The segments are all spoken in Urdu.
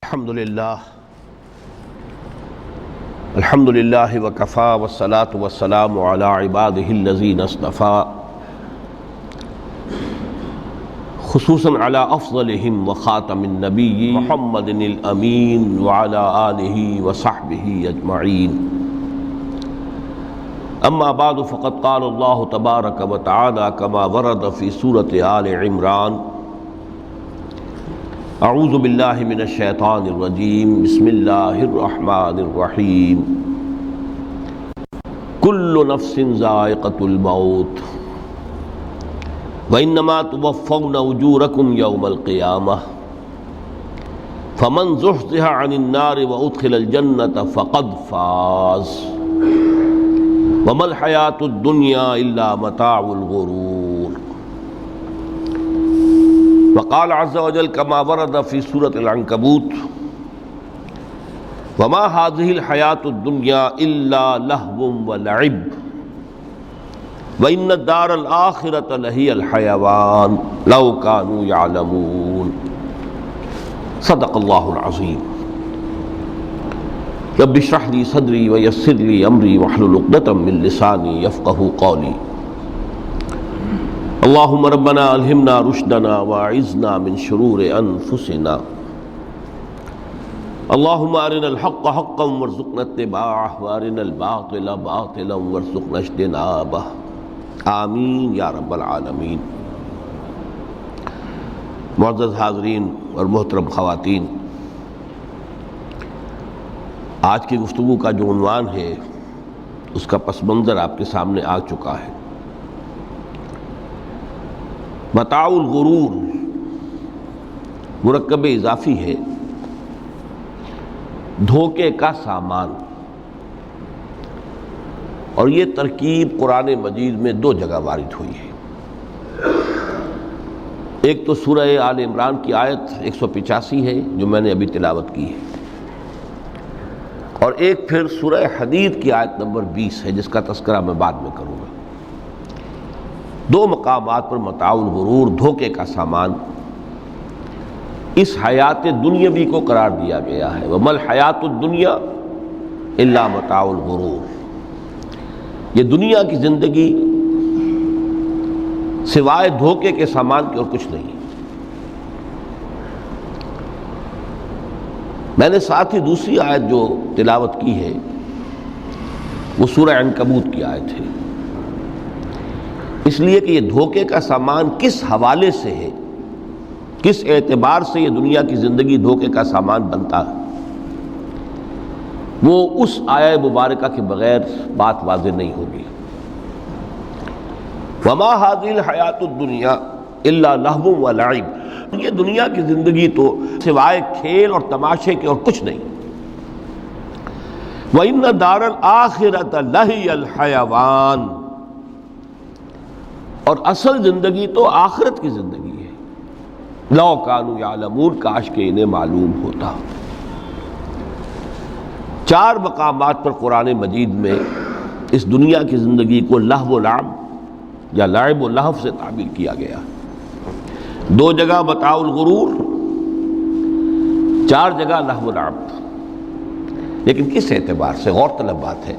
الحمد للہ وکفا والصلاة والسلام علی عبادہ الذین اصطفیٰ خصوصاً علی افضلہم وخاتم النبی محمد الامین وعلی آلہ وصحبہ اجمعین اما بعد فقد قال اللہ تبارک وتعالی کما ورد فی سورۃ آل عمران اعوذ باللہ من الشیطان الرجیم بسم اللہ الرحمن الرحیم کل نفس ذائقۃ الموت وانما توفون اجورکم یوم القیامہ فمن زحزح عن النار وادخل الجنۃ فقد فاز وما الحیاۃ الدنیا الا متاع الغرور وقال عز وجل كما ورد في سورة العنكبوت وما هذه الحياة الدنيا إلا لهو ولعب وإن الدار الآخرة لهي الحيوان لو كانوا يعلمون صدق الله العظيم رب اشرح لي صدري ويسر لي أمري واحلل عقدة من لساني يفقهوا قولي اللہم ربنا الہمنا رشدنا واعذنا من شرور انفسنا اللہم ارنا الحق حقا وارزقنا اتباعہ وارنا الباطل باطلا وارزقنا اجتنابہ آمین یا رب العالمین۔ معزز حاضرین اور محترم خواتین، آج کی گفتگو کا جو عنوان ہے اس کا پس منظر آپ کے سامنے آ چکا ہے۔ متاع الغرور مرکب اضافی ہے، دھوکے کا سامان، اور یہ ترکیب قرآن مجید میں دو جگہ وارد ہوئی ہے۔ ایک تو سورہ آل عمران کی آیت 185 ہے جو میں نے ابھی تلاوت کی ہے، اور ایک پھر سورہ حدید کی آیت نمبر 20 ہے جس کا تذکرہ میں بعد میں کروں گا۔ دو مقامات پر متاع الغرور، دھوکے کا سامان، اس حیات دنیاوی کو قرار دیا گیا ہے۔ وَمَا الْحَيَاةُ الدُّنْيَا إِلَّا مَتَاعُ الْغُرُورِ، یہ دنیا کی زندگی سوائے دھوکے کے سامان کے اور کچھ نہیں۔ میں نے ساتھ ہی دوسری آیت جو تلاوت کی ہے وہ سورہ عنکبوت کی آیت ہے، اس لیے کہ یہ دھوکے کا سامان کس حوالے سے ہے، کس اعتبار سے یہ دنیا کی زندگی دھوکے کا سامان بنتا ہے، وہ اس آیہ مبارکہ کے بغیر بات واضح نہیں ہوگی۔ وَمَا هَذِهِ الْحَيَاةُ الدُّنْيَا إِلَّا لَهْوٌ وَلَعِبٌ، یہ دنیا کی زندگی تو سوائے کھیل اور تماشے کے اور کچھ نہیں۔ وَإِنَّ دَارَ الْآخِرَةَ لَهِيَ الْحَيَوَانُ، اور اصل زندگی تو آخرت کی زندگی ہے۔ لو کانوا یعلمون، کاش کہ انہیں معلوم ہوتا۔ چار مقامات پر قرآن مجید میں اس دنیا کی زندگی کو لہو و لعب یا لعب و لہو سے تعبیر کیا گیا۔ دو جگہ متاع الغرور، چار جگہ لہو و لعب۔ لیکن کس اعتبار سے؟ غور طلب بات ہے۔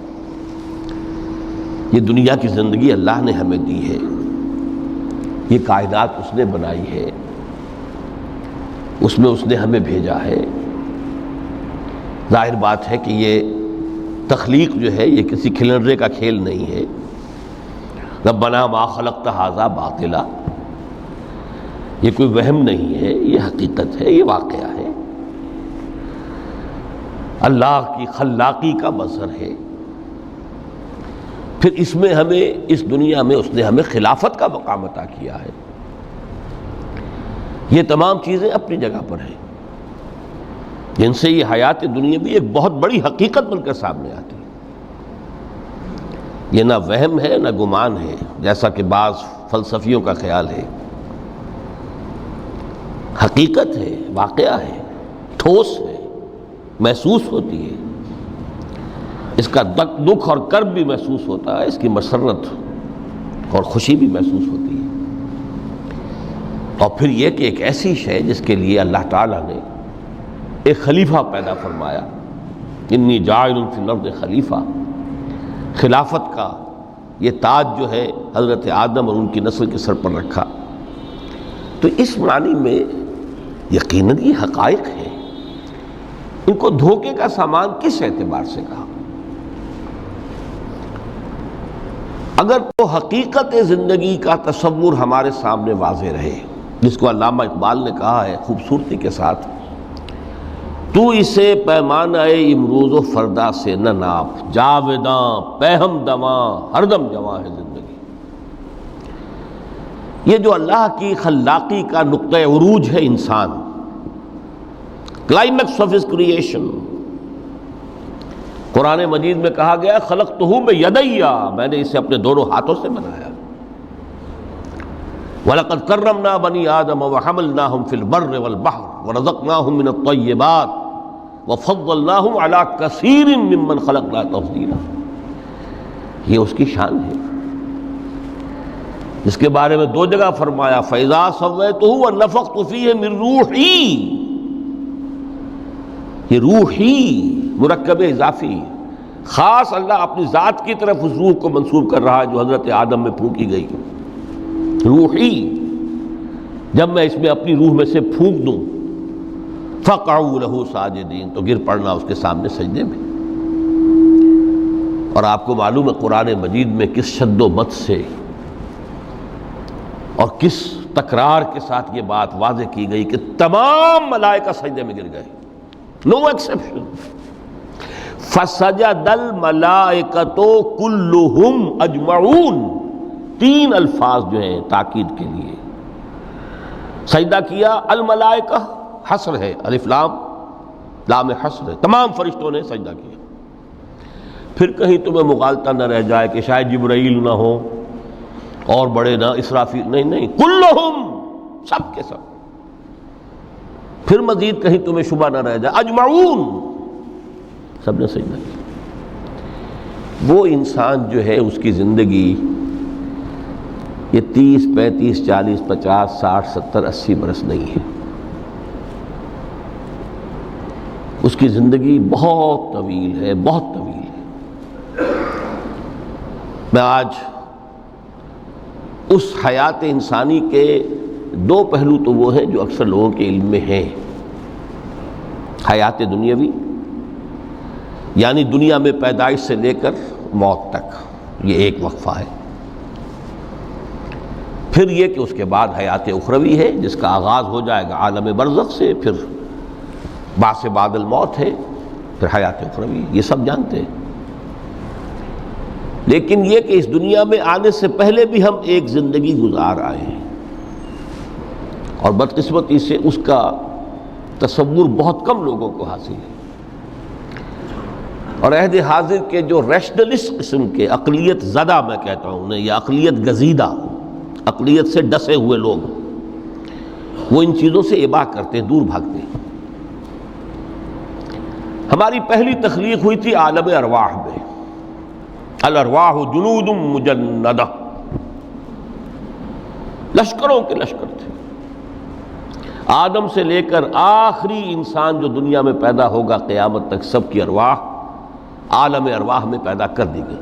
یہ دنیا کی زندگی اللہ نے ہمیں دی ہے، یہ کائنات اس نے بنائی ہے، اس میں اس نے ہمیں بھیجا ہے۔ ظاہر بات ہے کہ یہ تخلیق جو ہے یہ کسی کھلنڈرے کا کھیل نہیں ہے۔ ربنا ما خلقت ھذا باطلا، یہ کوئی وہم نہیں ہے، یہ حقیقت ہے، یہ واقعہ ہے، اللہ کی خلاقی کا مظہر ہے۔ پھر اس میں ہمیں، اس دنیا میں اس نے ہمیں خلافت کا مقام عطا کیا ہے۔ یہ تمام چیزیں اپنی جگہ پر ہیں جن سے یہ حیات دنیا بھی ایک بہت بڑی حقیقت بن کر سامنے آتی ہے۔ یہ نہ وہم ہے نہ گمان ہے جیسا کہ بعض فلسفیوں کا خیال ہے، حقیقت ہے، واقعہ ہے، ٹھوس ہے، محسوس ہوتی ہے، اس کا دکھ اور کرب بھی محسوس ہوتا ہے، اس کی مسرت اور خوشی بھی محسوس ہوتی ہے۔ اور پھر یہ کہ ایک ایسی شے جس کے لیے اللہ تعالیٰ نے ایک خلیفہ پیدا فرمایا، انی جاعل فی الارض خلیفہ، خلافت کا یہ تاج جو ہے حضرت آدم اور ان کی نسل کے سر پر رکھا۔ تو اس معنی میں یقیناً یہ حقائق ہیں، ان کو دھوکے کا سامان کس اعتبار سے کہا؟ اگر تو حقیقت زندگی کا تصور ہمارے سامنے واضح رہے، جس کو علامہ اقبال نے کہا ہے خوبصورتی کے ساتھ، تو اسے پیمانہ امروز و فردا سے نہ ناپ، جاویداں پہم دواں ہر دم جواں ہے زندگی۔ یہ جو اللہ کی خلاقی کا نقطہ عروج ہے انسان، کلائمیکس آف ہز کریشن، قرآن مجید میں کہا گیا خلقتہ بیدی، میں نے اسے اپنے دونوں ہاتھوں سے بنایا۔ وَلَقَدْ كَرَّمْنَا بَنِي آدَمَ وَحَمَلْنَاهُمْ فِي الْبَرِّ وَالْبَحْرِ وَرَزَقْنَاهُمْ مِنَ الطَّيِّبَاتِ وَفَضَّلْنَاهُمْ عَلَى كَثِيرٍ مِّمَّنْ خَلَقْنَا تَفْضِيلًا۔ یہ اس کی شان ہے، جس کے بارے میں دو جگہ فرمایا فَإِذَا سَوَّيْتُهُ وَنَفَخْتُ فِيهِ مِن رُوحِي، یہ روحی مرکب اضافی، خاص اللہ اپنی ذات کی طرف اس روح کو منسوب کر رہا ہے جو حضرت آدم میں پھونکی گئی، روحی، جب میں اس میں اپنی روح میں سے پھونک دوں فَقَعُوا لَهُ سَاجِدِينَ، تو گر پڑنا اس کے سامنے سجدے میں۔ اور آپ کو معلوم ہے قرآن مجید میں کس شد و مت سے اور کس تکرار کے ساتھ یہ بات واضح کی گئی کہ تمام ملائکہ سجدے میں گر گئے، نو ایکسیپشن۔ فَسَجَدَ الْمَلَائِكَةُ كُلُّهُمْ أَجْمَعُونَ، تین الفاظ جو ہیں تاکید کے لیے، سجدہ کیا الملائکہ، حصر ہے، الف لام، لام حصر ہے، تمام فرشتوں نے سجدہ کیا۔ پھر کہیں تمہیں مغالطہ نہ رہ جائے کہ شاید جبرائیل نہ ہو اور بڑے نہ اسرافیل، نہیں، کلہم، سب کے سب۔ پھر مزید کہیں تمہیں شبہ نہ رہ جائے اجمعون، سب نے سجدہ کیا۔ وہ انسان جو ہے اس کی زندگی یہ 30 35 40 50 60 70 80 برس نہیں ہے، اس کی زندگی بہت طویل ہے، بہت طویل ہے۔ میں آج اس حیات انسانی کے دو پہلو تو وہ ہیں جو اکثر لوگوں کے علم میں ہیں، حیات دنیاوی یعنی دنیا میں پیدائش سے لے کر موت تک، یہ ایک وقفہ ہے۔ پھر یہ کہ اس کے بعد حیات اخروی ہے جس کا آغاز ہو جائے گا عالم برزخ سے، پھر بعث بعد الموت ہے، پھر حیات اخروی، یہ سب جانتے ہیں۔ لیکن یہ کہ اس دنیا میں آنے سے پہلے بھی ہم ایک زندگی گزار آئے ہیں، اور بدقسمتی سے اس کا تصور بہت کم لوگوں کو حاصل ہے۔ اور عہد حاضر کے جو ریشنلسٹ قسم کے عقلیت زدہ میں کہتا ہوں انہیں، یا عقلیت گزیدہ، عقلیت سے ڈسے ہوئے لوگ، وہ ان چیزوں سے اباع کرتے ہیں، دور بھاگتے ہیں۔ ہماری پہلی تخلیق ہوئی تھی عالم ارواح میں، الارواح جنود مجندہ، لشکروں کے لشکر تھے۔ آدم سے لے کر آخری انسان جو دنیا میں پیدا ہوگا قیامت تک، سب کی ارواح عالم ارواح میں پیدا کر دی گئی۔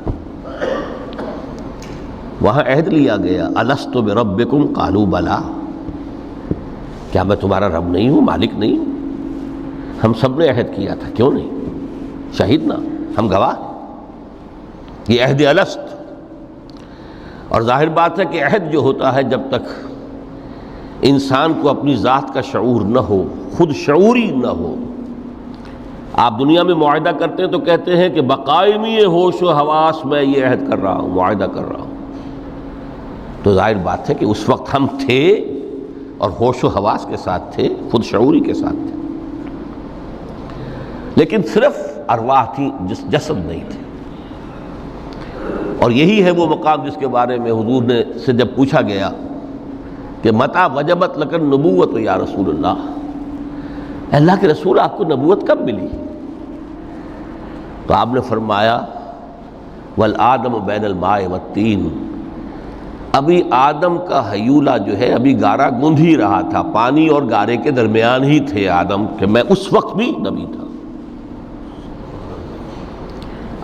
وہاں عہد لیا گیا الست بربکم قالوا بلا، کیا میں تمہارا رب نہیں ہوں، مالک نہیں ہوں؟ ہم سب نے عہد کیا تھا، کیوں نہیں؟ شہیدنا، ہم گواہ ہیں، یہ عہد الست۔ اور ظاہر بات ہے کہ عہد جو ہوتا ہے جب تک انسان کو اپنی ذات کا شعور نہ ہو، خود شعوری نہ ہو، آپ دنیا میں معاہدہ کرتے ہیں تو کہتے ہیں کہ بقائمی ہوش و حواس میں یہ عہد کر رہا ہوں، معاہدہ کر رہا ہوں، تو ظاہر بات ہے کہ اس وقت ہم تھے اور ہوش و حواس کے ساتھ تھے، خود شعوری کے ساتھ تھے، لیکن صرف ارواح تھی، جسد نہیں تھے۔ اور یہی ہے وہ مقام جس کے بارے میں حضور نے سے جب پوچھا گیا کہ متى وجبت لک النبوۃ یا رسول اللہ، اللہ کے رسول آپ کو نبوت کب ملی؟ تو آپ نے فرمایا والآدم بین الماء والطین، ابھی آدم کا حیولہ جو ہے ابھی گارا گوندھ ہی رہا تھا، پانی اور گارے کے درمیان ہی تھے آدم، کہ میں اس وقت بھی نبی تھا۔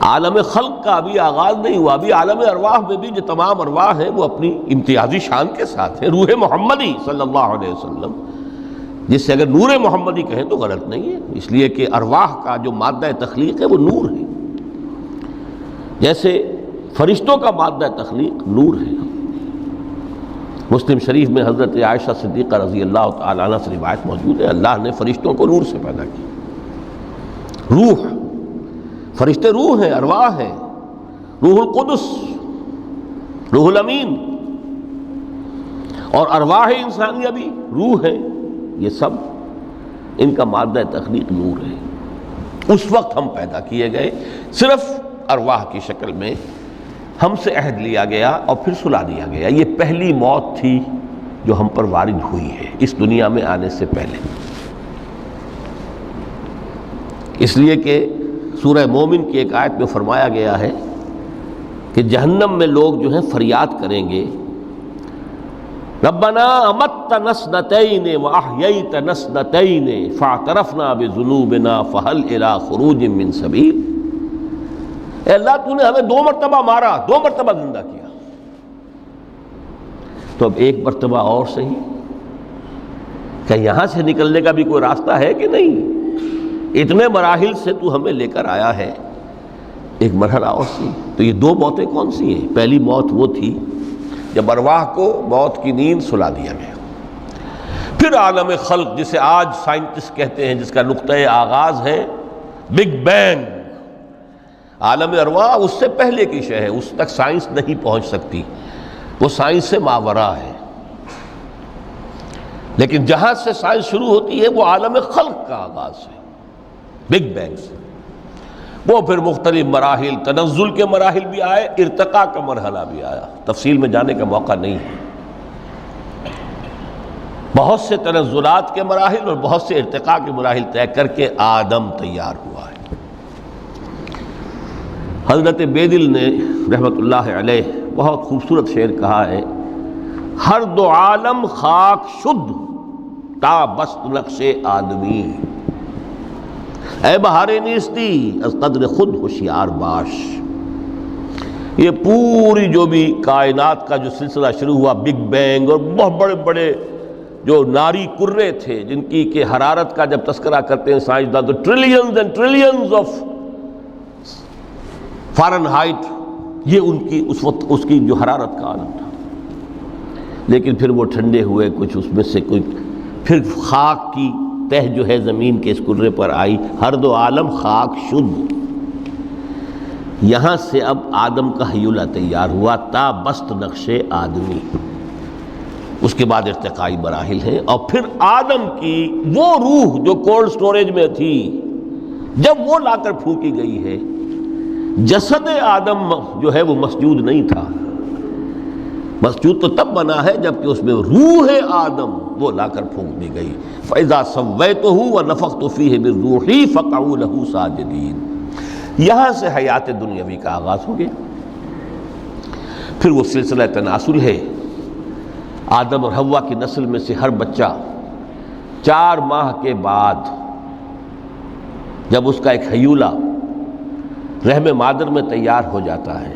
عالم خلق کا ابھی آغاز نہیں ہوا، ابھی عالم ارواح میں بھی جو تمام ارواح ہیں وہ اپنی امتیازی شان کے ساتھ ہیں۔ روح محمدی صلی اللہ علیہ وسلم، جس سے اگر نور محمدی کہیں تو غلط نہیں ہے، اس لیے کہ ارواح کا جو مادہ تخلیق ہے وہ نور ہے، جیسے فرشتوں کا مادہ تخلیق نور ہے۔ مسلم شریف میں حضرت عائشہ صدیقہ رضی اللہ تعالی عنہ سے روایت موجود ہے، اللہ نے فرشتوں کو نور سے پیدا کیا۔ روح، فرشتے روح ہیں، ارواح ہیں، روح القدس، روح الامین، اور ارواح انسانیہ بھی روح ہے، یہ سب ان کا مادہ تخلیق نور ہے۔ اس وقت ہم پیدا کیے گئے، صرف ارواح کی شکل میں ہم سے عہد لیا گیا اور پھر سلا دیا گیا۔ یہ پہلی موت تھی جو ہم پر وارد ہوئی ہے اس دنیا میں آنے سے پہلے، اس لیے کہ سورہ مومن کی ایک آیت میں فرمایا گیا ہے کہ جہنم میں لوگ جو ہیں فریاد کریں گے، ربنا امتنا اثنتین واحییتنا اثنتین فاعترفنا بذنوبنا فهل الى خروج من سبیل۔ اے اللہ تو نے ہمیں 2 مرتبہ مارا، 2 مرتبہ زندہ کیا، تو اب ایک مرتبہ اور صحیح، کہ یہاں سے نکلنے کا بھی کوئی راستہ ہے کہ نہیں؟ اتنے مراحل سے تو ہمیں لے کر آیا ہے، ایک مرحلہ اور سی۔ تو یہ 2 موتیں کون سی ہیں؟ پہلی موت وہ تھی جب ارواح کو موت کی نیند سلا دیا گیا۔ پھر عالم خلق، جسے آج سائنٹسٹ کہتے ہیں، جس کا نقطۂ آغاز ہے بگ بینگ، عالم ارواح اس سے پہلے کی شے ہے، اس تک سائنس نہیں پہنچ سکتی، وہ سائنس سے ماورا ہے۔ لیکن جہاں سے سائنس شروع ہوتی ہے وہ عالم خلق کا آغاز ہے، بگ بینگ سے۔ وہ پھر مختلف مراحل، تنزل کے مراحل بھی آئے، ارتقاء کا مرحلہ بھی آیا، تفصیل میں جانے کا موقع نہیں ہے۔ بہت سے تنزلات کے مراحل اور بہت سے ارتقاء کے مراحل طے کر کے آدم تیار ہوا ہے۔ حضرت بیدل نے رحمت اللہ علیہ بہت خوبصورت شعر کہا ہے، ہر 2 عالم خاک شد تا بست نقش آدمی، اے بہار نیستی از قدر خود ہوشیار باش۔ یہ پوری جو بھی کائنات کا جو سلسلہ شروع ہوا، بگ بینگ، اور بہت بڑے بڑے جو ناری کرے تھے جن کی کہ حرارت کا جب تذکرہ کرتے ہیں سائنسدان تو trillions and trillions of foreign height, یہ ان کی اس وقت اس کی جو حرارت کا عالم تھا۔ لیکن پھر وہ ٹھنڈے ہوئے، کچھ اس میں سے کوئی، پھر خاک کی تہ جو ہے زمین کے اس کرے پر آئی، ہر 2 عالم خاک شد۔ یہاں سے اب آدم کا حیولہ تیار ہوا، تا بست نقش آدمی۔ اس کے بعد ارتقائی مراحل ہیں، اور پھر آدم کی وہ روح جو کولڈ سٹوریج میں تھی، جب وہ لا کر پھونکی گئی ہے، جسد آدم جو ہے وہ مسجود نہیں تھا، مسجود تو تب بنا ہے جب کہ اس میں روح آدم وہ لا کر پھونک دی گئی۔ فَإِذَا سَوَّيْتُهُ وَنَفَخْتُ فِيهِ مِن رُوحِي فَقَعُوا لَهُ سَاجِدِينَ۔ یہاں سے حیات دنیاوی کا آغاز ہو گیا۔ پھر وہ سلسلہ تناسل ہے، آدم اور حوا کی نسل میں سے ہر بچہ 4 ماہ کے بعد جب اس کا ایک حیولہ رحم مادر میں تیار ہو جاتا ہے،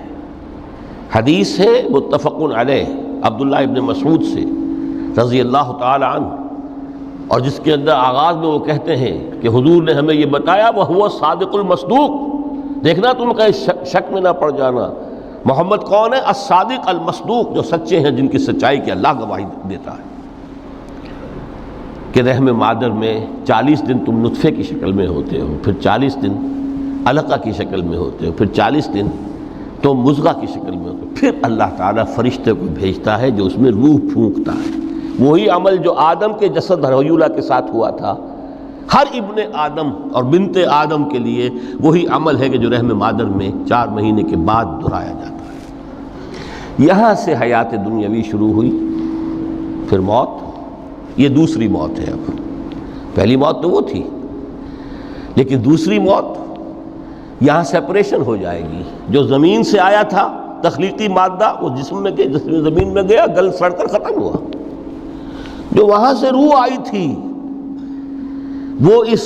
حدیث ہے متفق علیہ عبداللہ ابن مسعود سے رضی اللہ تعالی عنہ، اور جس کے اندر آغاز میں وہ کہتے ہیں کہ حضور نے ہمیں یہ بتایا، وَهُوَ الصَّادِقُ الْمَصْدُوقُ، دیکھنا تم کہیں شک میں نہ پڑ جانا، محمد کون ہے؟ الصادق المصدوق، جو سچے ہیں، جن کی سچائی کی اللہ گواہی دیتا ہے، کہ رحم مادر میں 40 دن تم نطفے کی شکل میں ہوتے ہو، پھر 40 دن علقہ کی شکل میں ہوتے ہو، پھر 40 دن تو مضغہ کی شکل میں ہوتے ہو، پھر اللہ تعالیٰ فرشتے کو بھیجتا ہے جو اس میں روح پھونکتا ہے۔ وہی عمل جو آدم کے جسد حیولہ کے ساتھ ہوا تھا، ہر ابن آدم اور بنت آدم کے لیے وہی عمل ہے کہ جو رحم مادر میں 4 مہینے کے بعد دہرایا جاتا ہے۔ یہاں سے حیات دنیاوی شروع ہوئی، پھر موت، یہ دوسری موت ہے۔ اب پہلی موت تو وہ تھی، لیکن دوسری موت یہاں سیپریشن ہو جائے گی، جو زمین سے آیا تھا تخلیقی مادہ وہ جسم میں گیا، جسم زمین میں گیا، گل سڑ کر ختم ہوا۔ جو وہاں سے روح آئی تھی وہ اس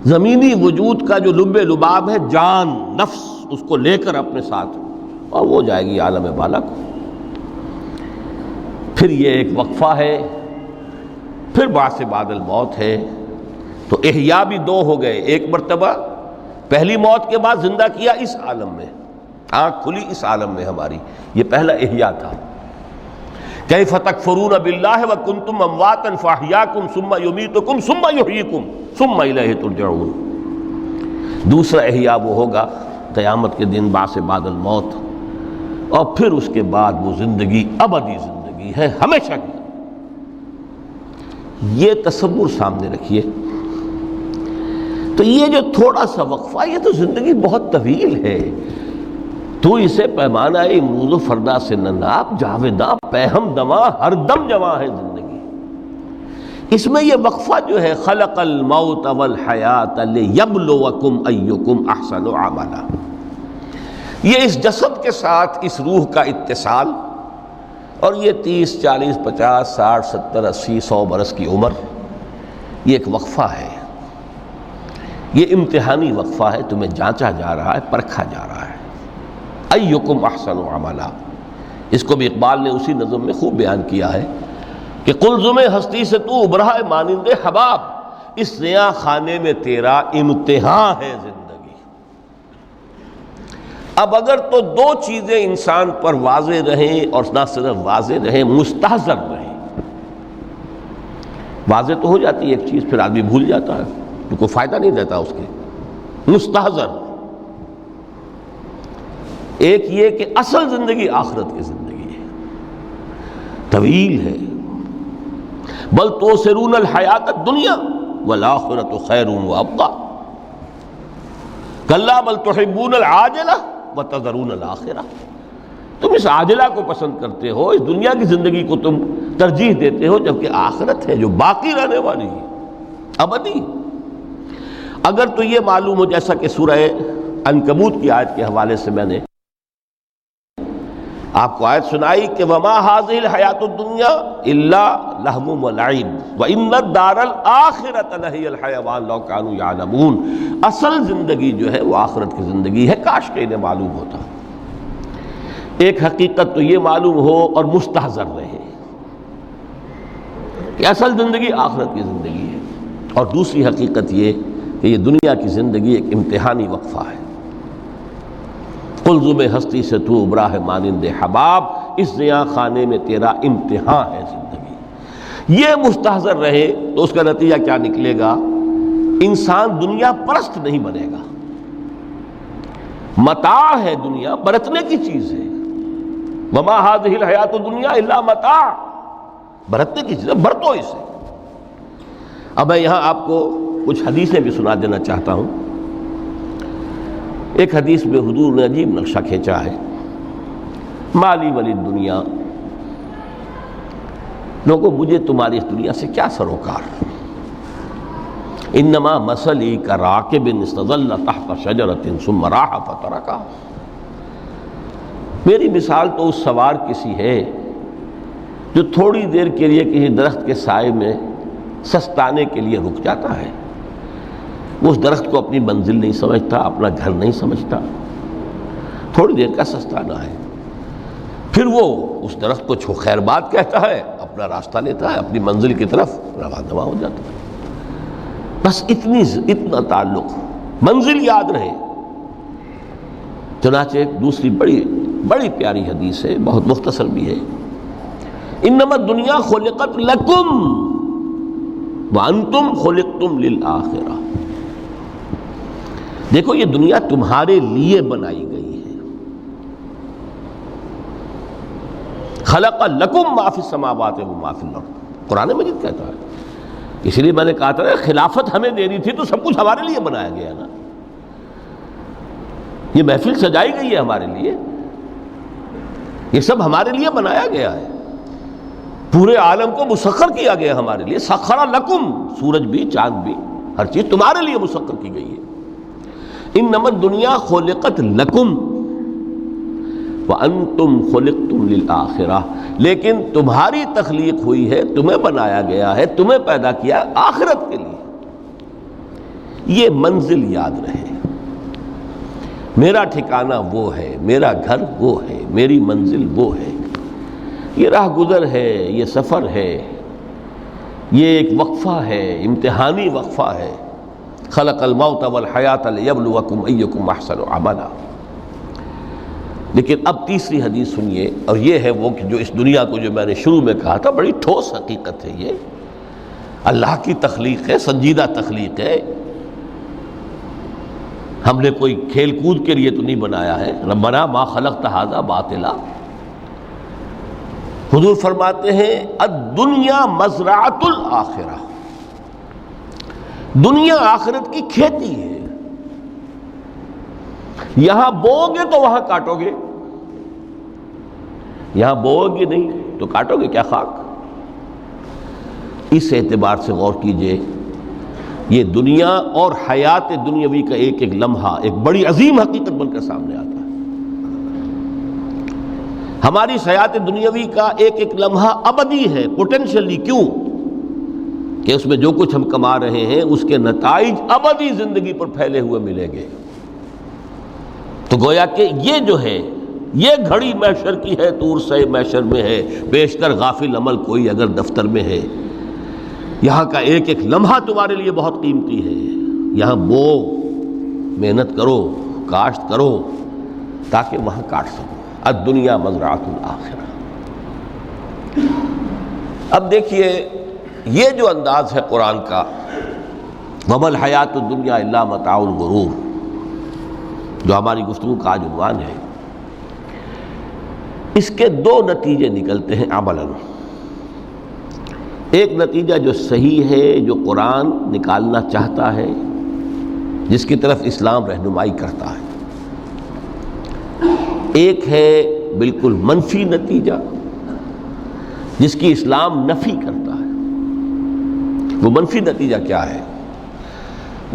زمینی وجود کا جو لب لباب ہے، جان، نفس، اس کو لے کر اپنے ساتھ، اور وہ جائے گی عالم بالا کو۔ پھر یہ ایک وقفہ ہے، پھر بعث بعد الموت ہے۔ تو احیاء بھی دو ہو گئے، ایک مرتبہ پہلی موت کے بعد زندہ کیا اس عالم میں، آنکھ کھلی اس عالم میں ہماری، یہ پہلا احیاء تھا۔ کیف تکفرون باللہ وکنتم امواتا فاحیاکم ثم یمیتکم ثم یحییکم ثم الیہ ترجعون۔ دوسرا احیاء وہ ہوگا قیامت کے دن، بعث بعد الموت، اور پھر اس کے بعد وہ زندگی ابدی زندگی ہے، ہمیشہ کی۔ یہ تصور سامنے رکھیے۔ تو یہ جو تھوڑا سا وقفہ، یہ تو زندگی بہت طویل ہے، تو اسے پیمانہ امروز و فردا سے نہ ناپ، جاویداں پہم دماں ہر دم جواں ہے زندگی۔ اس میں یہ وقفہ جو ہے، خلق الموت والحیات لیبلوکم ایکم احسن عملا، یہ اس جسد کے ساتھ اس روح کا اتصال، اور یہ 30 40 50 60 70 80 100 برس کی عمر، یہ ایک وقفہ ہے، یہ امتحانی وقفہ ہے، تمہیں جانچا جا رہا ہے، پرکھا جا رہا ہے۔ ایکم احسن عملا، اس کو بھی اقبال نے اسی نظم میں خوب بیان کیا ہے کہ قلزم ہستی سے تو ابھرا ہے مانند حباب، اس زیاں خانے میں تیرا امتحان ہے زندگی۔ اب اگر تو دو چیزیں انسان پر واضح رہیں، اور نہ صرف واضح رہیں، مستحضر رہیں۔ واضح تو ہو جاتی ہے ایک چیز، پھر آدمی بھول جاتا ہے، تو کوئی فائدہ نہیں دیتا اس کے۔ مستحضر ایک یہ کہ اصل زندگی آخرت کی زندگی ہے، طویل ہے۔ بل توثرون الحیات الدنیا والآخرۃ خیر وابقیٰ، کلا بل تحبون العاجلہ وتذرون الآخرہ۔ تم اس عاجلہ کو پسند کرتے ہو، اس دنیا کی زندگی کو تم ترجیح دیتے ہو، جبکہ آخرت ہے جو باقی رہنے والی ہے، ابدی۔ اگر تو یہ معلوم ہو، جیسا کہ سورہ عنکبوت کی آیت کے حوالے سے میں نے آپ کو آیت سنائی کہ وما هذه الحیات الدنیا الا لہو ولعب وان الدار الاخرۃ لہی الحیوان لو کانوا یعلمون۔ اصل زندگی جو ہے وہ آخرت کی زندگی ہے، کاش کہ انہیں معلوم ہوتا۔ ایک حقیقت تو یہ معلوم ہو اور مستحضر رہے کہ اصل زندگی آخرت کی زندگی ہے، اور دوسری حقیقت یہ کہ یہ دنیا کی زندگی ایک امتحانی وقفہ ہے۔ قلزم ہستی سے تو ابھرا ہے مانند حباب، اس زیاں خانے میں تیرا امتحان ہے زندگی۔ یہ مستحضر رہے تو اس کا نتیجہ کیا نکلے گا؟ انسان دنیا پرست نہیں بنے گا۔ متاع ہے دنیا، برتنے کی چیز ہے۔ وما هذه الحیات الدنیا الا متاع، برتنے کی چیز ہے، برتو اسے۔ اب میں یہاں آپ کو کچھ حدیثیں بھی سنا دینا چاہتا ہوں۔ ایک حدیث میں حضور نے عجیب نقشہ کھینچا ہے، مالی ولی دنیا، لوگوں مجھے تمہاری اس دنیا سے کیا سروکار؟ انما مثلی کراکب استظل تحت شجرۃ ثم راح فترکھا، میری مثال تو اس سوار کسی ہے جو تھوڑی دیر کے لیے کسی درخت کے سائے میں سستانے کے لیے رک جاتا ہے۔ وہ اس درخت کو اپنی منزل نہیں سمجھتا، اپنا گھر نہیں سمجھتا، تھوڑی دیر کا سستانا ہے، پھر وہ اس درخت کو چھو خیر بات کہتا ہے، اپنا راستہ لیتا ہے، اپنی منزل کی طرف رواں ہو جاتا ہے۔ بس اتنا تعلق، منزل یاد رہے۔ چنانچہ ایک دوسری بڑی پیاری حدیث ہے، بہت مختصر بھی ہے، انما الدنیا خلقت لکم وانتم خلقتم للآخرہ۔ دیکھو یہ دنیا تمہارے لیے بنائی گئی ہے۔ خلق لکم ما فی السماوات و ما فی الارض، قرآن مجید کہتا ہے۔ اس لیے میں نے کہا تھا خلافت ہمیں دینی تھی تو سب کچھ ہمارے لیے بنایا گیا نا، یہ محفل سجائی گئی ہے ہمارے لیے، یہ سب ہمارے لیے بنایا گیا ہے، پورے عالم کو مسخر کیا گیا ہمارے لیے۔ سخر لکم، سورج بھی، چاند بھی، ہر چیز تمہارے لیے مسخر کی گئی ہے۔ انما الدنیا خلقت لکم، وَأَنْتُمْ خُلِقْتُمْ لِلْآخِرَةِ، لیکن تمہاری تخلیق ہوئی ہے، تمہیں بنایا گیا ہے، تمہیں پیدا کیا آخرت کے لیے۔ یہ منزل یاد رہے، میرا ٹھکانہ وہ ہے، میرا گھر وہ ہے، میری منزل وہ ہے، یہ راہ گزر ہے، یہ سفر ہے، یہ ایک وقفہ ہے، امتحانی وقفہ ہے۔ خلق الموت والحیات لیبلوکم ایکم احسن عملا۔ لیکن اب تیسری حدیث سنیے، اور یہ ہے وہ کہ جو اس دنیا کو، جو میں نے شروع میں کہا تھا، بڑی ٹھوس حقیقت ہے، یہ اللہ کی تخلیق ہے، سنجیدہ تخلیق ہے، ہم نے کوئی کھیل کود کے لیے تو نہیں بنایا ہے۔ ربنا ما خلقت ھذا باطلا، حضور فرماتے ہیں الدنیا مزرعۃ الآخرہ، دنیا آخرت کی کھیتی ہے، یہاں بوؤ گے تو وہاں کاٹو گے، یہاں بوؤ گے نہیں تو کاٹو گے کیا خاک؟ اس اعتبار سے غور کیجئے، یہ دنیا اور حیات دنیاوی کا ایک ایک لمحہ ایک بڑی عظیم حقیقت بن کر سامنے آتا ہے۔ ہماری حیات دنیاوی کا ایک ایک لمحہ ابدی ہے پوٹینشلی، کیوں کہ اس میں جو کچھ ہم کما رہے ہیں اس کے نتائج ابدی زندگی پر پھیلے ہوئے ملیں گے۔ تو گویا کہ یہ جو ہے، یہ گھڑی محشر کی ہے، طور سے محشر میں ہے، بیشتر غافل عمل کوئی اگر دفتر میں ہے، یہاں کا ایک ایک لمحہ تمہارے لیے بہت قیمتی ہے، یہاں بو، محنت کرو، کاشت کرو تاکہ وہاں کاٹ سکو۔ الدنیا مزرعۃ الآخرہ۔ اب دیکھیے یہ جو انداز ہے قرآن کا، وَمَا الْحَيَاةُ الدُّنْيَا إِلَّا مَتَاعُ الْغُرُورِ، جو ہماری گفتگو کا آج عنوان ہے، اس کے دو نتیجے نکلتے ہیں عملاً۔ ایک نتیجہ جو صحیح ہے، جو قرآن نکالنا چاہتا ہے، جس کی طرف اسلام رہنمائی کرتا ہے، ایک ہے بالکل منفی نتیجہ جس کی اسلام نفی کرتا ہے۔ وہ منفی نتیجہ کیا ہے؟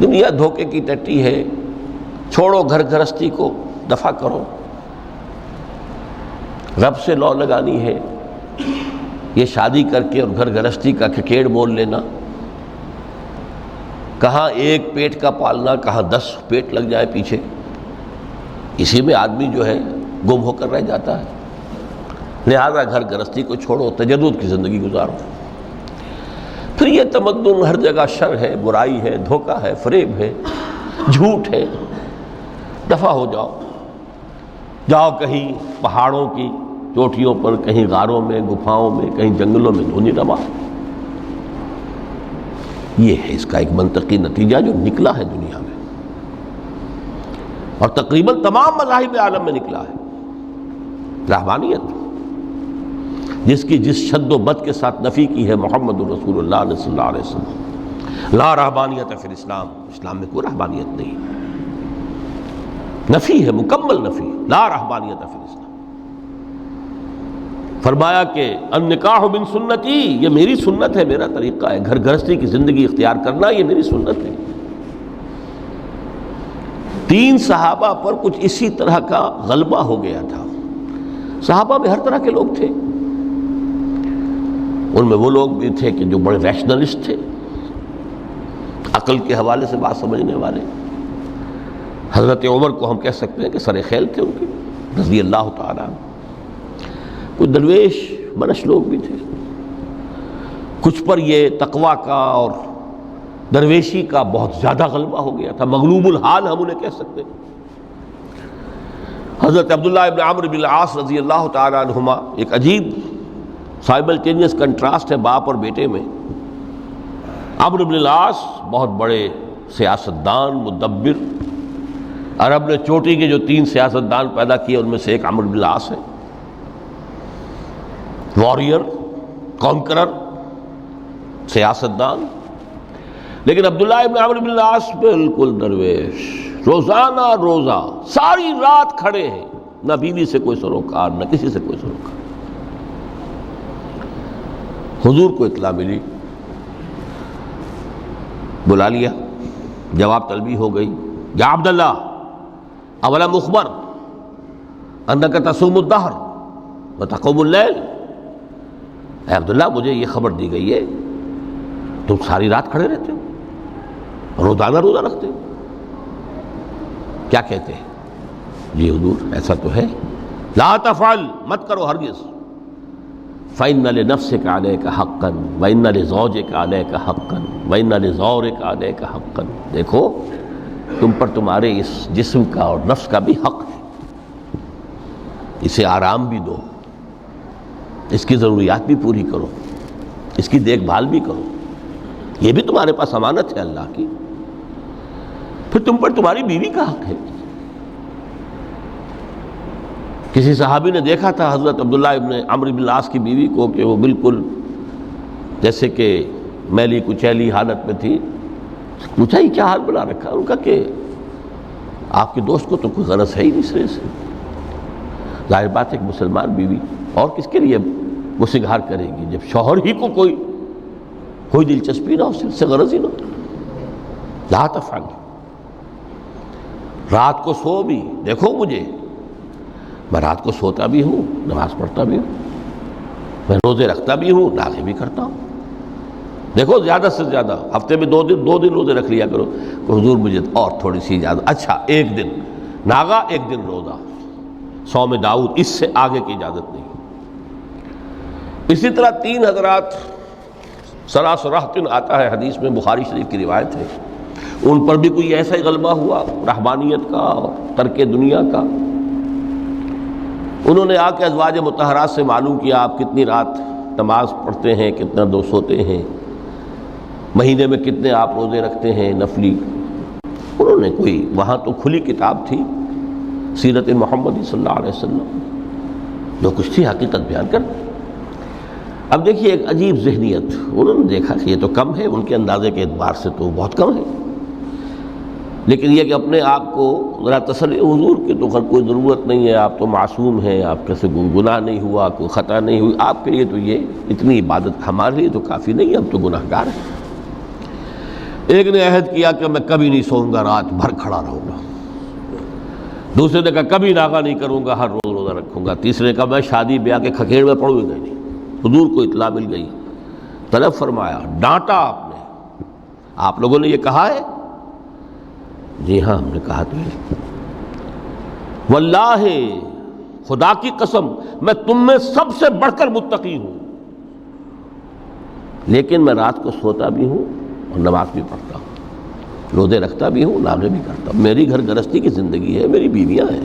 دنیا دھوکے کی ٹٹی ہے، چھوڑو گھر گھرستی کو، دفع کرو، رب سے لو لگانی ہے، یہ شادی کر کے اور گھر گھرستی کا کھکیڑ مول لینا، کہاں ایک پیٹ کا پالنا، کہاں 10 پیٹ لگ جائے پیچھے، اسی میں آدمی جو ہے گم ہو کر رہ جاتا ہے۔ لہذا گھر گھرستی کو چھوڑو، تجدد کی زندگی گزارو۔ پھر یہ تمدن ہر جگہ شر ہے، برائی ہے، دھوکہ ہے، فریب ہے، جھوٹ ہے، دفع ہو جاؤ، جاؤ کہیں پہاڑوں کی چوٹیوں پر، کہیں غاروں میں، گپھاؤں میں، کہیں جنگلوں میں دھونی روا۔ یہ ہے اس کا ایک منطقی نتیجہ جو نکلا ہے دنیا میں، اور تقریباً تمام مذاہب عالم میں نکلا ہے۔ رہبانیت، جس کی جس شد و بد کے ساتھ نفی کی ہے محمد الرسول اللہ صلی اللہ علیہ وسلم، لا رہبانیت فی الاسلام، اسلام میں کوئی رہبانیت نہیں، نفی ہے، مکمل نفی، لا رہبانیت فی الاسلام۔ فرمایا کہ النکاح من سنتی، یہ میری سنت ہے، میرا طریقہ ہے، گھر گھرستی کی زندگی اختیار کرنا یہ میری سنت ہے۔ 3 صحابہ پر کچھ اسی طرح کا غلبہ ہو گیا تھا۔ صحابہ میں ہر طرح کے لوگ تھے، ان میں وہ لوگ بھی تھے کہ جو بڑے ریشنلسٹ تھے، عقل کے حوالے سے بات سمجھنے والے۔ حضرت عمر کو ہم کہہ سکتے ہیں کہ سر خیل تھے ان کے، رضی اللہ تعالیٰ۔ کچھ درویش منش لوگ بھی تھے، کچھ پر یہ تقویٰ کا اور درویشی کا بہت زیادہ غلبہ ہو گیا تھا، مغلوب الحال ہم انہیں کہہ سکتے ہیں۔ حضرت عبداللہ ابن عمرو بن العاص رضی اللہ تعالیٰ عنہما، ایک عجیب سائملٹینیس کنٹراسٹ ہے باپ اور بیٹے میں۔ عمرو بن العاص بہت بڑے سیاستدان، مدبر، عرب نے چوٹی کے جو 3 سیاستدان پیدا کیے ان میں سے ایک عمرو بن العاص ہے، واریر، کانکرر، سیاستدان۔ لیکن عبداللہ ابن عمرو بن العاص بالکل درویش، روزانہ روزہ ساری رات کھڑے ہیں، نہ بیوی سے کوئی سروکار، نہ کسی سے کوئی سروکار۔ حضور کو اطلاع ملی، بلا لیا، جواب طلبی ہو گئی، یا عبداللہ اولم اخبر، انک تصوم الدہر وتقوم اللیل، اے عبداللہ مجھے یہ خبر دی گئی ہے تم ساری رات کھڑے رہتے ہو، روزانہ روزہ رکھتے ہو۔ کیا کہتے ہیں؟ جی حضور ایسا تو ہے۔ لا تفعل، مت کرو ہرگز۔ فإن لنفسك عليك حقا وإن لزوجك عليك حقا وإن لزورك عليك حقا، دیکھو تم پر تمہارے اس جسم کا اور نفس کا بھی حق ہے، اسے آرام بھی دو، اس کی ضروریات بھی پوری کرو، اس کی دیکھ بھال بھی کرو، یہ بھی تمہارے پاس امانت ہے اللہ کی۔ پھر تم پر تمہاری بیوی کا حق ہے۔ کسی صحابی نے دیکھا تھا حضرت عبداللہ ابن عمرو بن العاص کی بیوی کو کہ وہ بالکل جیسے کہ میلی کچیلی حالت میں تھی۔ پوچھا ہی کیا حال بنا رکھا؟ ان کا کہ آپ کے دوست کو تو کوئی غرض ہے ہی نہیں سرے سے۔ ظاہر بات ہے کہ مسلمان بیوی اور کس کے لیے وہ سنگھار کرے گی جب شوہر ہی کو کوئی دلچسپی نہ ہو، اس سے غرض ہی نہ ہو۔ لا تفعل، رات کو سو بھی، دیکھو مجھے میں رات کو سوتا بھی ہوں، نماز پڑھتا بھی ہوں، میں روزے رکھتا بھی ہوں، ناغے بھی کرتا ہوں۔ دیکھو زیادہ سے زیادہ ہفتے میں دو دن روزے رکھ لیا کرو کہ حضور مجھے اور تھوڑی سی اجازت، اچھا ایک دن ناغا ایک دن روزہ، صوم داؤد، اس سے آگے کی اجازت نہیں۔ اسی طرح 3 حضرات ثلاث رہط آتا ہے حدیث میں، بخاری شریف کی روایت ہے، ان پر بھی کوئی ایسا ہی غلبہ ہوا رحمانیت کا اور ترک دنیا کا۔ انہوں نے آ کے ازواج مطہرات سے معلوم کیا آپ کتنی رات نماز پڑھتے ہیں، کتنا دو سوتے ہیں، مہینے میں کتنے آپ روزے رکھتے ہیں نفلی۔ انہوں نے کوئی وہاں تو کھلی کتاب تھی سیرت محمدی صلی اللہ علیہ وسلم، جو کچھ تھی حقیقت بیان کر۔ اب دیکھیے ایک عجیب ذہنیت، انہوں نے دیکھا کہ یہ تو کم ہے، ان کے اندازے کے اعتبار سے تو بہت کم ہے، لیکن یہ کہ اپنے آپ کو ذرا تسلی، حضور کی تو کوئی ضرورت نہیں ہے، آپ تو معصوم ہیں، آپ کے سے کوئی گناہ نہیں ہوا، کوئی خطا نہیں ہوئی، آپ کے لیے تو یہ اتنی عبادت ہمارے لیے تو کافی نہیں، ہم تو گناہ گار ہیں۔ ایک نے عہد کیا کہ میں کبھی نہیں سوؤں گا، رات بھر کھڑا رہوں گا۔ دوسرے نے کہا کبھی ناغا نہیں کروں گا، ہر روز روزہ رکھوں گا۔ تیسرے نے کہا میں شادی بیاہ کے کھکیڑ میں پڑوں گا نہیں۔ حضور کو اطلاع مل گئی، طلب فرمایا، ڈانٹا آپ نے، آپ لوگوں نے یہ کہا ہے؟ جی ہاں ہم نے کہا تو ہے۔ واللہ، خدا کی قسم میں تم میں سب سے بڑھ کر متقی ہوں، لیکن میں رات کو سوتا بھی ہوں اور نماز بھی پڑھتا ہوں، روزے رکھتا بھی ہوں، ناغے بھی کرتا ہوں، میری گھر گرستی کی زندگی ہے، میری بیویاں ہیں۔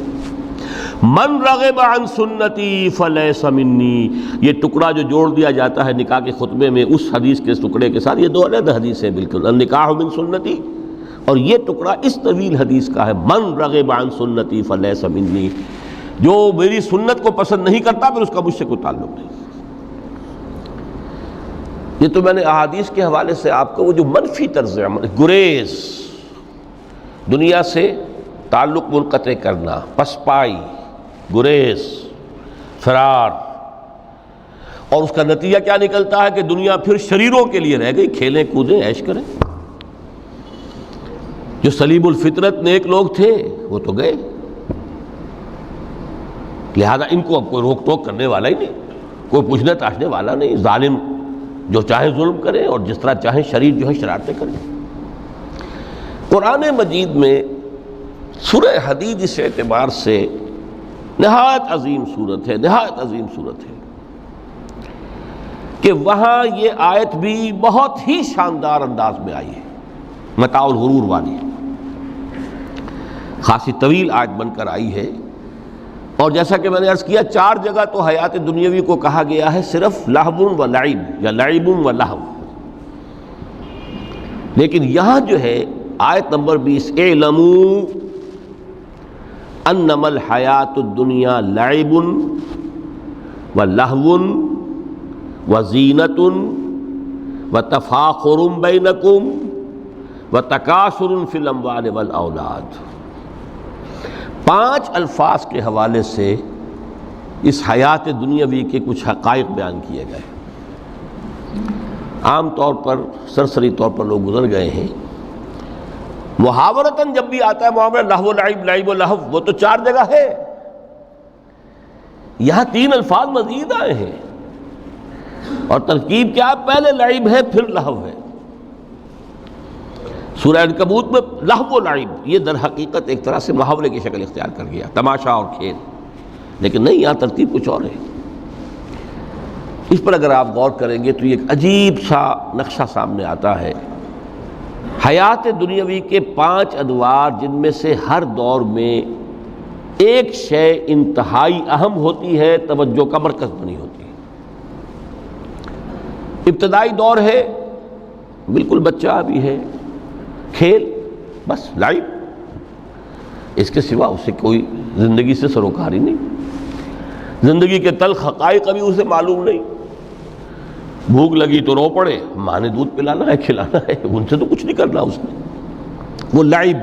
من رغب عن سنتی فلیس منی، یہ ٹکڑا جو جوڑ دیا جاتا ہے نکاح کے خطبے میں اس حدیث کے ٹکڑے کے ساتھ، یہ 2 علیحدہ حدیث ہیں بالکل، النکاح من سنتی، اور یہ ٹکڑا اس طویل حدیث کا ہے، من رغب عن سنتی فلیس منی، جو میری سنت کو پسند نہیں کرتا پھر اس کا مجھ سے کوئی تعلق نہیں۔ یہ تو میں نے احادیث کے حوالے سے آپ کو وہ جو منفی طرز عمل، گریز، دنیا سے تعلق منقطع کرنا، پسپائی، گریز، فرار، اور اس کا نتیجہ کیا نکلتا ہے کہ دنیا پھر شریروں کے لیے رہ گئی، کھیلیں کودیں عیش کریں۔ جو سلیم الفطرت نیک لوگ تھے وہ تو گئے، لہذا ان کو اب کوئی روک ٹوک کرنے والا ہی نہیں، کوئی پوچھنے تاشنے والا نہیں، ظالم جو چاہے ظلم کرے اور جس طرح چاہے شریر جو ہے شرارتیں کرے۔ قرآن مجید میں سورہ حدید اس اعتبار سے نہایت عظیم صورت ہے، نہایت عظیم صورت ہے کہ وہاں یہ آیت بھی بہت ہی شاندار انداز میں آئی ہے، متاع الغرور والی، خاصی طویل آیت بن کر آئی ہے، اور جیسا کہ میں نے عرض کیا 4 جگہ تو حیات دنیاوی کو کہا گیا ہے صرف لہو و لعب یا لعب و لہو، لیکن یہاں جو ہے آیت نمبر 20، اعلموا انما الحیات الدنیا لعب و لہو و زینت و تفاخر بینکم و تکاثر فی الاموال والاولاد۔ 5 الفاظ کے حوالے سے اس حیات دنیاوی کے کچھ حقائق بیان کیے گئے، عام طور پر سرسری طور پر لوگ گزر گئے ہیں۔ محاورتاً جب بھی آتا ہے معاملہ لہو و لعب، لعب و لہو، وہ تو 4 جگہ ہے، یہاں تین الفاظ مزید آئے ہیں، اور ترکیب کیا؟ پہلے لعب ہے پھر لہو ہے۔ سورہ عنکبوت میں لہو و لعب یہ در حقیقت ایک طرح سے محاورے کی شکل اختیار کر گیا، تماشا اور کھیل، لیکن نہیں، یہاں ترتیب کچھ اور ہے۔ اس پر اگر آپ غور کریں گے تو یہ ایک عجیب سا نقشہ سامنے آتا ہے۔ حیات دنیاوی کے 5 ادوار، جن میں سے ہر دور میں ایک شے انتہائی اہم ہوتی ہے، توجہ کا مرکز بنی ہوتی ہے۔ ابتدائی دور ہے، بالکل بچہ بھی ہے، کھیل، بس لعب، اس کے سوا اسے کوئی زندگی سے سروکاری نہیں، زندگی کے تلخ حقائق ابھی اسے معلوم نہیں۔ بھوک لگی تو رو پڑے، ماں نے دودھ پلانا ہے، کھلانا ہے، ان سے تو کچھ نہیں کرنا اس نے، وہ لعب،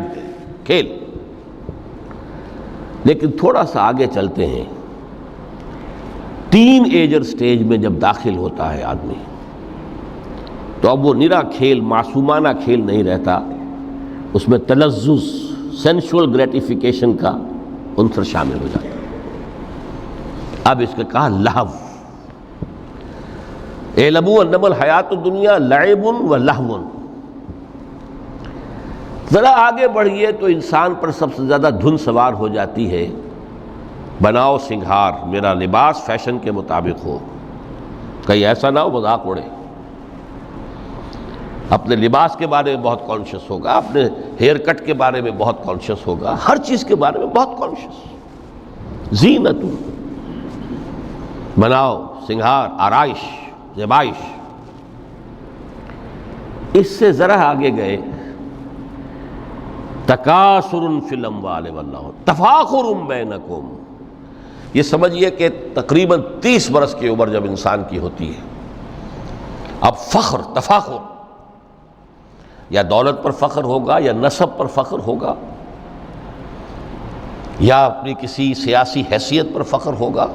کھیل۔ لیکن تھوڑا سا آگے چلتے ہیں، ٹین ایجر سٹیج میں جب داخل ہوتا ہے آدمی، تو اب وہ نرا کھیل، معصومانہ کھیل نہیں رہتا، اس میں تلذذ، سینشول گریٹیفیکیشن کا عنصر شامل ہو جاتا ہے۔ اب اس کا کہا لہو، اعلموا انما الحیات الدنیا لعب و لہو۔ ذرا آگے بڑھیے تو انسان پر سب سے زیادہ دھن سوار ہو جاتی ہے، بناؤ سنگھار، میرا لباس فیشن کے مطابق ہو، کہیں ایسا نہ ہو مذاق اڑے۔ اپنے لباس کے بارے میں بہت کانشیس ہوگا، اپنے ہیئر کٹ کے بارے میں بہت کانشیس ہوگا، ہر چیز کے بارے میں بہت کانشیس۔ زینت، بناؤ سنگھار، آرائش، زیبائش۔ اس سے ذرا آگے گئے، تکاثر فی الاموال والانفس، تفاخر بینکم۔ یہ سمجھیے کہ تقریباً 30 برس کی عمر جب انسان کی ہوتی ہے، اب فخر، تفاخر، یا دولت پر فخر ہوگا، یا نسب پر فخر ہوگا، یا اپنی کسی سیاسی حیثیت پر فخر ہوگا،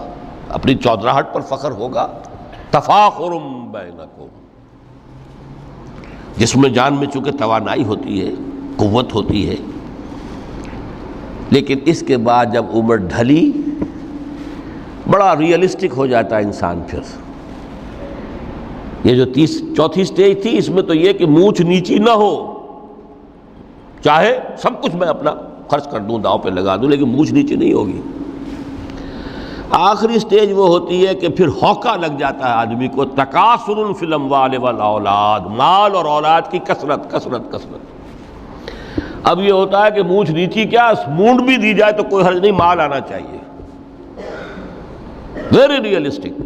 اپنی چودراہٹ پر فخر ہوگا۔ تفاخر بینکم، جس میں جان میں چونکہ توانائی ہوتی ہے، قوت ہوتی ہے، لیکن اس کے بعد جب عمر ڈھلی، بڑا ریئلسٹک ہو جاتا ہے انسان۔ پھر یہ جو چوتھی سٹیج تھی، اس میں تو یہ کہ مونچھ نیچی نہ ہو، چاہے سب کچھ میں اپنا خرچ کر دوں، داؤ پہ لگا دوں، لیکن مونچھ نیچی نہیں ہوگی۔ آخری سٹیج وہ ہوتی ہے کہ پھر ہوکا لگ جاتا ہے آدمی کو، تکاثر فی الاموال والاولاد، مال اور اولاد کی کثرت کثرت کثرت۔ اب یہ ہوتا ہے کہ مونچھ نیچی کیا، مونڈ بھی دی جائے تو کوئی حرج نہیں، مال آنا چاہیے، ویری ریئلسٹک۔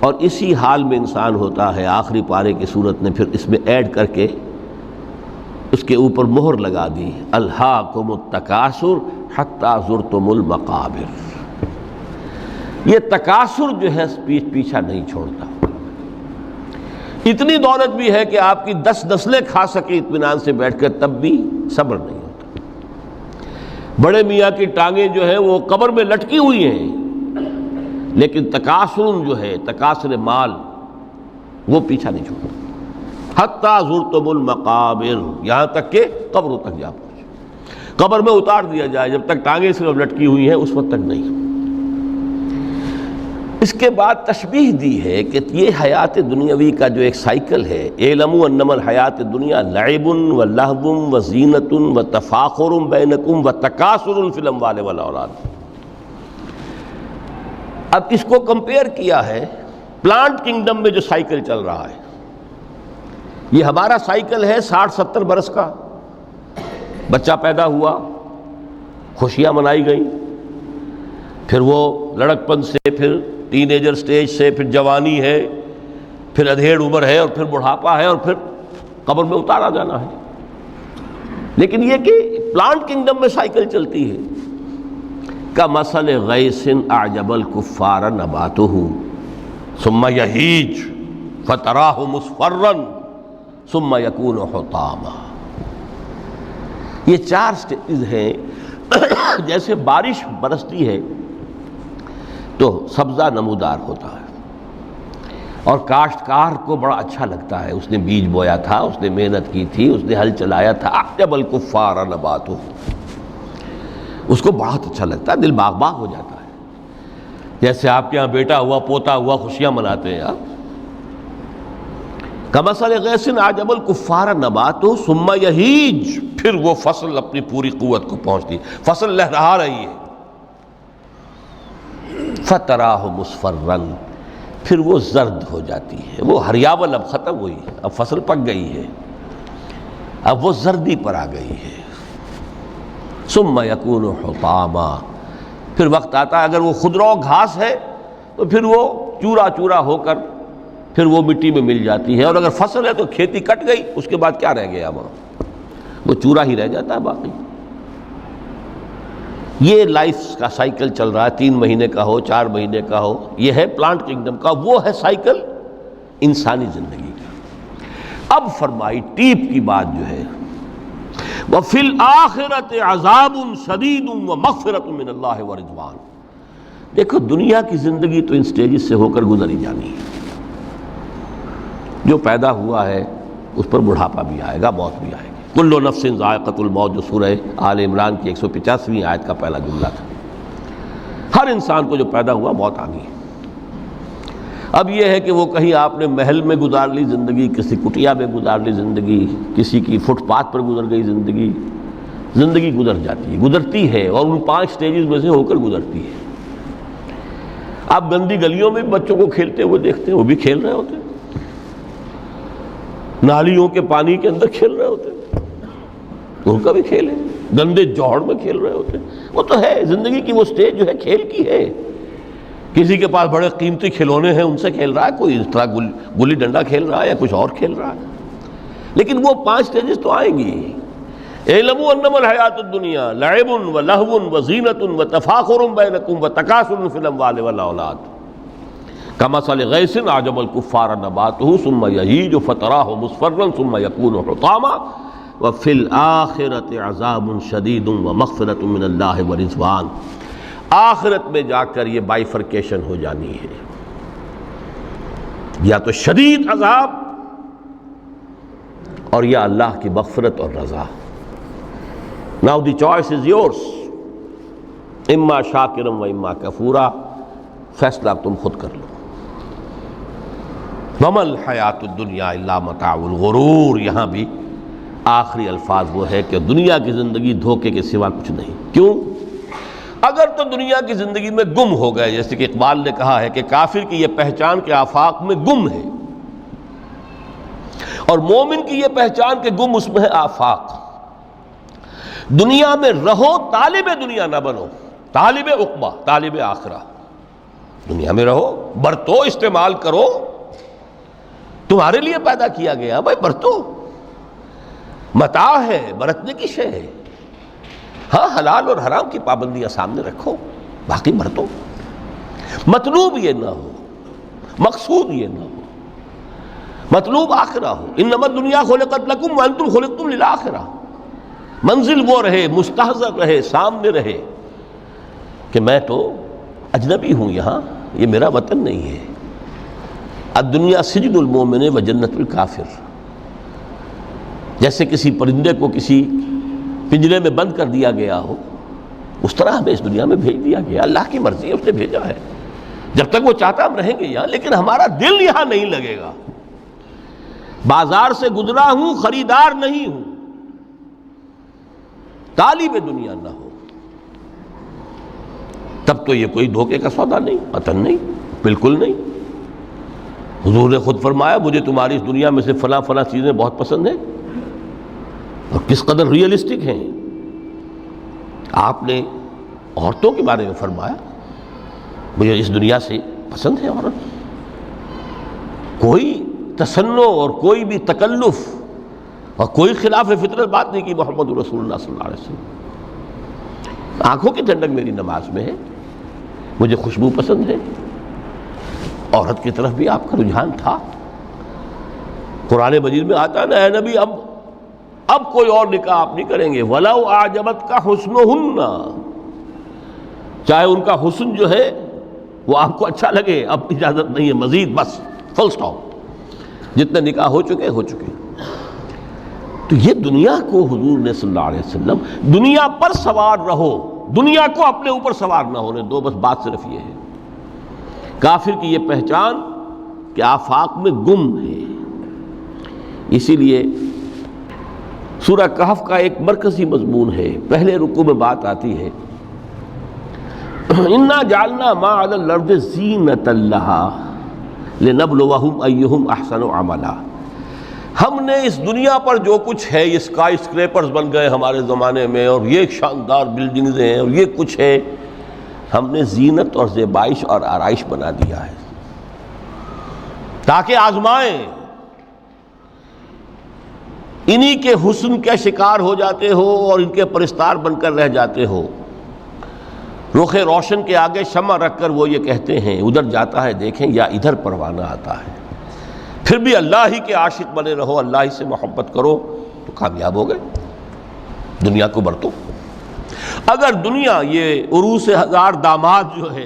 اور اسی حال میں انسان ہوتا ہے، آخری پارے کی صورت نے پھر اس میں ایڈ کر کے اس کے اوپر مہر لگا دی، الہاکم التکاثر حتی زرتم المقابر۔ یہ تکاثر جو ہے پیچھا نہیں چھوڑتا۔ اتنی دولت بھی ہے کہ آپ کی 10 نسلیں کھا سکے اطمینان سے بیٹھ کر، تب بھی صبر نہیں ہوتا۔ بڑے میاں کی ٹانگیں جو ہیں وہ قبر میں لٹکی ہوئی ہیں، لیکن تکاثر جو ہے، تکاثر مال، وہ پیچھا نہیں چھوڑتا۔ حتی زرتم المقابر، یہاں تک کہ قبروں تک جا پہنچے، قبر میں اتار دیا جائے، جب تک ٹانگیں صرف لٹکی ہوئی ہیں اس وقت تک نہیں۔ اس کے بعد تشبیہ دی ہے کہ یہ حیات دنیاوی کا جو ایک سائیکل ہے، اعلموا انما الحیات الدنیا لعب و لہو و زینت و تفاخر بینکم و تکاثر فی الاموال والاولاد۔ اب اس کو کمپیئر کیا ہے پلانٹ کنگڈم میں جو سائیکل چل رہا ہے۔ یہ ہمارا سائیکل ہے 60-70 برس کا، بچہ پیدا ہوا، خوشیاں منائی گئیں، پھر وہ لڑکپن سے، پھر ٹین ایجر سٹیج سے، پھر جوانی ہے، پھر ادھیڑ عمر ہے، اور پھر بڑھاپا ہے، اور پھر قبر میں اتارا جانا ہے۔ لیکن یہ کہ پلانٹ کنگڈم میں سائیکل چلتی ہے، کمثل غیث اعجب الکفار نباتہ ثم یہیج فتراہ مصفرا ثم یکون حطاما۔ یہ 4 سٹیج ہیں۔ جیسے بارش برستی ہے تو سبزہ نمودار ہوتا ہے، اور کاشتکار کو بڑا اچھا لگتا ہے، اس نے بیج بویا تھا، اس نے محنت کی تھی، اس نے ہل چلایا تھا، اعجب الکفار نباتہ، اس کو بہت اچھا لگتا ہے، دل باغ باغ ہو جاتا ہے۔ جیسے آپ کے یہاں بیٹا ہوا پوتا ہوا خوشیاں مناتے ہیں آپ. کمثل غیث اعجب الکفار نباتہ ثم یہیج، پھر وہ فصل اپنی پوری قوت کو پہنچتی، فصل لہرا رہی ہے. فتراہ مصفرا، پھر وہ زرد ہو جاتی ہے، وہ ہریاول اب ختم ہوئی، اب فصل پک گئی ہے، اب وہ زردی پر آ گئی ہے. ثم یکون حطاما، پھر وقت آتا ہے اگر وہ خضرو گھاس ہے تو پھر وہ چورا چورا ہو کر پھر وہ مٹی میں مل جاتی ہے، اور اگر فصل ہے تو کھیتی کٹ گئی، اس کے بعد کیا رہ گیا وہاں؟ وہ چورا ہی رہ جاتا ہے باقی. یہ لائف کا سائیکل چل رہا ہے، 3 مہینے کا ہو 4 مہینے کا ہو، یہ ہے پلانٹ کنگڈم کا، وہ ہے سائیکل انسانی زندگی کا. اب فرمائی ٹیپ کی بات جو ہے، وَفِي الْآخِرَةِ عَذَابٌ شَدِيدٌ وَمَغْفِرَةٌ مِّنَ اللَّهِ وَرِضْوَانٌ. دیکھو دنیا کی زندگی تو ان سٹیجز سے ہو کر گزر ہی جانی ہے. جو پیدا ہوا ہے اس پر بڑھاپا بھی آئے گا، موت بھی آئے گی. کل نفس ذائقۃ الموت، جو سورہ آل عمران کی 185ویں آیت کا پہلا جملہ تھا. ہر انسان کو جو پیدا ہوا موت آنی ہے. اب یہ ہے کہ وہ کہیں آپ نے محل میں گزار لی زندگی، کسی کٹیا میں گزار لی زندگی، کسی کی فٹ پاتھ پر گزر گئی زندگی. زندگی گزر جاتی ہے، گزرتی ہے، اور ان 5 سٹیجز میں سے ہو کر گزرتی ہے. آپ گندی گلیوں میں بچوں کو کھیلتے ہوئے دیکھتے ہیں، وہ بھی کھیل رہے ہوتے ہیں. نالیوں کے پانی کے اندر کھیل رہے ہوتے ہیں، ان کا بھی کھیل ہے. گندے جوہڑ میں کھیل رہے ہوتے ہیں. وہ تو ہے زندگی کی وہ سٹیج جو ہے کھیل کی ہے. کسی کے پاس بڑے قیمتی کھلونے ہیں، ان سے کھیل رہا ہے، کوئی اس طرح گلی ڈنڈا کھیل رہا ہے یا کچھ اور کھیل رہا ہے. لیکن وہ 5 سٹیجز تو آئیں گی. اعلموا انما الحیات الدنیا لعب ولہو وزینۃ وتفاخر بینکم وتکاثر فی الاموال والاولاد کمثل غیث اعجب الکفار نباتہ ثم یہیج فتراہ مصفرا ثم یکون حطاما وفی الآخرۃ عذاب شدید ومغفرۃ من اللہ ورضوان. آخرت میں جا کر یہ بائیفرکیشن ہو جانی ہے، یا تو شدید عذاب اور یا اللہ کی مغفرت اور رضا. Now the choice is yours، اما شاکرا و اما کفورا، فیصلہ تم خود کر لو. وما الحیات الدنیا الا متاع الغرور، یہاں بھی آخری الفاظ وہ ہے کہ دنیا کی زندگی دھوکے کے سوا کچھ نہیں. کیوں؟ اگر تو دنیا کی زندگی میں گم ہو گئے، جیسے کہ اقبال نے کہا ہے کہ کافر کی یہ پہچان کے آفاق میں گم ہے، اور مومن کی یہ پہچان کہ گم اس میں ہے آفاق. دنیا میں رہو، طالب دنیا نہ بنو، طالب عقبہ، طالب آخرہ. دنیا میں رہو، برتو، استعمال کرو، تمہارے لیے پیدا کیا گیا بھائی، برتو. متاع ہے، برتنے کی شے ہے. ہاں حلال اور حرام کی پابندیاں سامنے رکھو، باقی برتو. مطلوب یہ نہ ہو، مقصود یہ نہ ہو، مطلوب آخرہ ہو. انما الدنیا خلقت لکم وانتم خلقتم للآخرہ. منزل وہ رہے، مستحضر رہے، سامنے رہے کہ میں تو اجنبی ہوں، یہاں یہ میرا وطن نہیں ہے. الدنیا سجن المومن و جنت الکافر. جیسے کسی پرندے کو کسی پنجرے میں بند کر دیا گیا ہو، اس طرح ہمیں اس دنیا میں بھیج دیا گیا. اللہ کی مرضی ہے، اس نے بھیجا ہے. جب تک وہ چاہتا ہم رہیں گے یہاں، لیکن ہمارا دل یہاں نہیں لگے گا. بازار سے گزرا ہوں، خریدار نہیں ہوں. طالب دنیا نہ ہو تب تو یہ کوئی دھوکے کا سودا نہیں، وطن نہیں، بالکل نہیں. حضور نے خود فرمایا مجھے تمہاری اس دنیا میں سے فلاں فلاں چیزیں بہت پسند ہیں، اور کس قدر ریئلسٹک ہیں. آپ نے عورتوں کے بارے میں فرمایا مجھے اس دنیا سے پسند ہے عورت. کوئی تصنع اور کوئی بھی تکلف اور کوئی خلاف فطرت بات نہیں کی محمد رسول اللہ صلی اللہ علیہ وسلم. آنکھوں کی ٹھنڈک میری نماز میں ہے، مجھے خوشبو پسند ہے. عورت کی طرف بھی آپ کا رجحان تھا. قرآن مجید میں آتا ہے نا، اے نبی اب کوئی اور نکاح آپ نہیں کریں گے. وَلَوْ أَعْجَبَتْكَ حُسْنُهُنَّ، چاہے ان کا حسن جو ہے وہ آپ کو اچھا لگے، اب اجازت نہیں ہے مزید، بس فل سٹاپ. جتنے نکاح ہو چکے ہو چکے. تو یہ دنیا کو حضور نے صلی اللہ علیہ وسلم دنیا پر سوار رہو، دنیا کو اپنے اوپر سوار نہ ہونے دو. بس بات صرف یہ ہے. کافر کی یہ پہچان کہ آفاق میں گم ہے۔ اسی لیے سورہ کہف کا ایک مرکزی مضمون ہے، پہلے رکوع میں بات آتی ہے اِنَّا جَعَلْنَا مَا عَلَى الْأَرْضِ زِینَةً لَهَا لِنَبْلُوَهُمْ أَيُّهُمْ أَحْسَنُ عَمَلًا۔ ہم نے اس دنیا پر جو کچھ ہے، یہ اسکائی اسکریپرز بن گئے ہمارے زمانے میں، اور یہ شاندار بلڈنگز ہیں، اور یہ کچھ ہے، ہم نے زینت اور زیبائش اور آرائش بنا دیا ہے تاکہ آزمائیں۔ انہی کے حسن کے شکار ہو جاتے ہو اور ان کے پرستار بن کر رہ جاتے ہو۔ رخ روشن کے آگے شمع رکھ کر وہ یہ کہتے ہیں، ادھر جاتا ہے دیکھیں یا ادھر پروانہ آتا ہے، پھر بھی اللہ ہی کے عاشق بنے رہو، اللہ ہی سے محبت کرو تو کامیاب ہو گئے۔ دنیا کو برتو، اگر دنیا یہ عروس ہزار داماد جو ہے،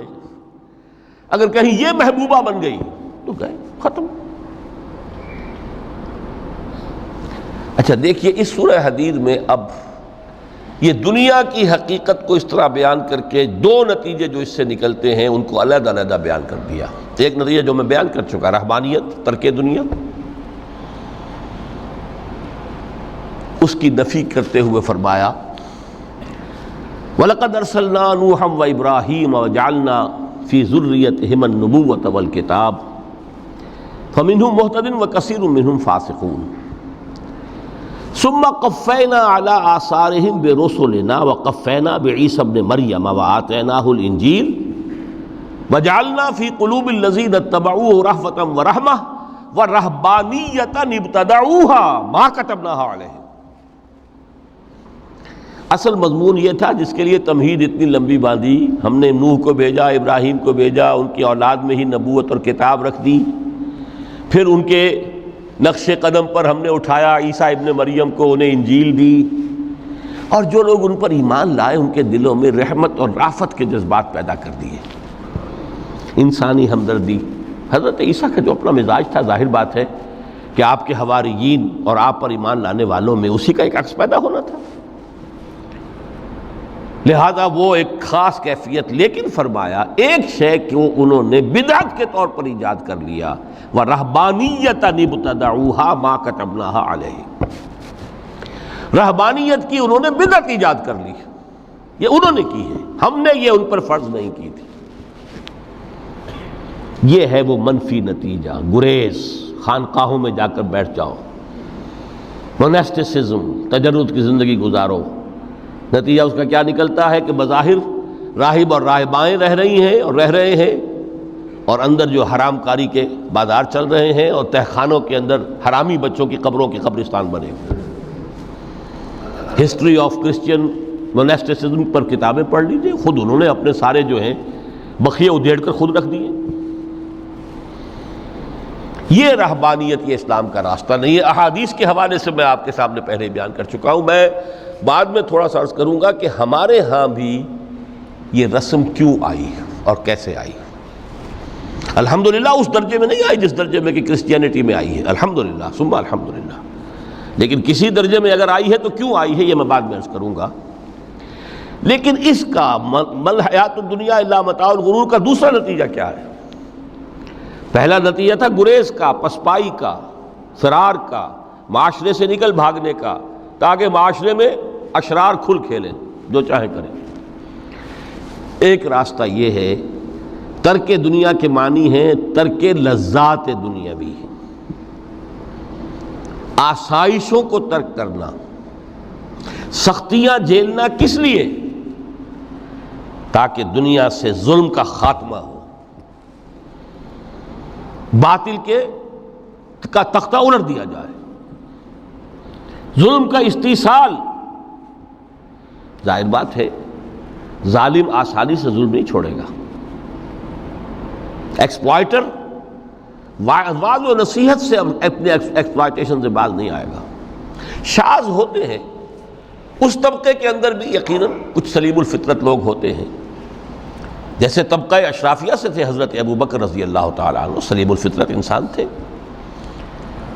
اگر کہیں یہ محبوبہ بن گئی تو گئے، ختم۔ اچھا دیکھیے اس سورہ حدید میں اب یہ دنیا کی حقیقت کو اس طرح بیان کر کے دو نتیجے جو اس سے نکلتے ہیں ان کو علیحدہ علیحدہ بیان کر دیا۔ ایک نتیجہ جو میں بیان کر چکا، رہبانیت، ترک دنیا، اس کی نفی کرتے ہوئے فرمایا وَلَقَدْ أَرْسَلْنَا نُوحًا وَإِبْرَاهِيمَ وَجَعَلْنَا فِي ذُرِّيَّتِهِمَا النُّبُوَّةَ وَالْكِتَابَ فَمِنْهُمْ مُهْتَدٍ وَكَثِيرٌ مِّنْهُمْ فَاسِقُونَ ثُمَّ قَفَّيْنَا عَلَىٰ آثَارِهِمْ بِرُسُلِنَا وَقَفَّيْنَا بِعِيسَى ابْنِ مَرْيَمَ وَآتَيْنَاهُ الْإِنجِيلَ وَجَعَلْنَا فِي قُلُوبِ الَّذِينَ اتَّبَعُوهُ رَأْفَةً وَرَحْمَةً وَرَهْبَانِيَّةً ابْتَدَعُوهَا مَا كَتَبْنَاهَا عَلَيْهِمْ۔ اصل مضمون یہ تھا جس کے لیے تمہید اتنی لمبی باندھی، ہم نے نوح کو بھیجا، ابراہیم کو بھیجا، ان کی اولاد میں ہی نبوت اور کتاب رکھ دی، پھر ان کے نقش قدم پر ہم نے اٹھایا عیسیٰ ابن مریم کو، انہیں انجیل دی، اور جو لوگ ان پر ایمان لائے ان کے دلوں میں رحمت اور رافت کے جذبات پیدا کر دیے، انسانی ہمدردی۔ حضرت عیسیٰ کا جو اپنا مزاج تھا، ظاہر بات ہے کہ آپ کے حواریین اور آپ پر ایمان لانے والوں میں اسی کا ایک عکس پیدا ہونا تھا، لہذا وہ ایک خاص کیفیت، لیکن فرمایا ایک شے کو انہوں نے بدعت کے طور پر ایجاد کر لیا، وَرَهْبَانِيَّةً ابْتَدَعُوهَا مَا كَتَبْنَاهَا عَلَيْهِمْ۔ رہبانیت کی انہوں نے بدعت ایجاد کر لی، یہ انہوں نے کی ہے، ہم نے یہ ان پر فرض نہیں کی تھی۔ یہ ہے وہ منفی نتیجہ، گریز، خانقاہوں میں جا کر بیٹھ جاؤ، موناسٹسزم، تجرد کی زندگی گزارو۔ نتیجہ اس کا کیا نکلتا ہے کہ بظاہر راہب اور راہبائیں رہ رہی ہیں اور رہ رہے ہیں، اور اندر جو حرام کاری کے بازار چل رہے ہیں، اور تہخانوں کے اندر حرامی بچوں کی قبروں کے قبرستان بنے ہوئے۔ ہسٹری آف کرسچین موناسٹسزم پر کتابیں پڑھ لیجئے، خود انہوں نے اپنے سارے جو ہیں بخیے ادھیڑ کر خود رکھ دیے۔ یہ رہبانیت، یہ اسلام کا راستہ نہیں ہے۔ احادیث کے حوالے سے میں آپ کے سامنے پہلے بیان کر چکا ہوں، میں بعد میں تھوڑا سا عرض کروں گا کہ ہمارے ہاں بھی یہ رسم کیوں آئی اور کیسے آئی۔ الحمدللہ اس درجے میں نہیں آئی جس درجے میں کہ کرسچینٹی میں آئی ہے، الحمدللہ ثم الحمدللہ، لیکن کسی درجے میں اگر آئی ہے تو کیوں آئی ہے یہ میں بعد میں عرض کروں گا۔ لیکن اس کا مل حیات الدنیا الا متاع الغرور کا دوسرا نتیجہ کیا ہے؟ پہلا نتیجہ تھا گریز کا، پسپائی کا، فرار کا، معاشرے سے نکل بھاگنے کا، تاکہ معاشرے میں اشرار کھل کھیلیں، جو چاہیں کریں۔ ایک راستہ یہ ہے، ترک دنیا کے معنی ہیں ترک لذات دنیاوی، آسائشوں کو ترک کرنا، سختیاں جھیلنا، کس لیے؟ تاکہ دنیا سے ظلم کا خاتمہ ہو، باطل کا تختہ الٹ دیا جائے، ظلم کا استیصال۔ ظاہر بات ہے ظالم آسانی سے ظلم نہیں چھوڑے گا، ایکسپلائٹر وعظ و نصیحت سے اپنے ایکسپلائٹیشن سے باز نہیں آئے گا۔ شاذ ہوتے ہیں اس طبقے کے اندر بھی یقیناً کچھ سلیم الفطرت لوگ ہوتے ہیں، جیسے طبقہ اشرافیہ سے تھے حضرت ابوبکر رضی اللہ تعالیٰ عنہ، سلیم الفطرت انسان تھے،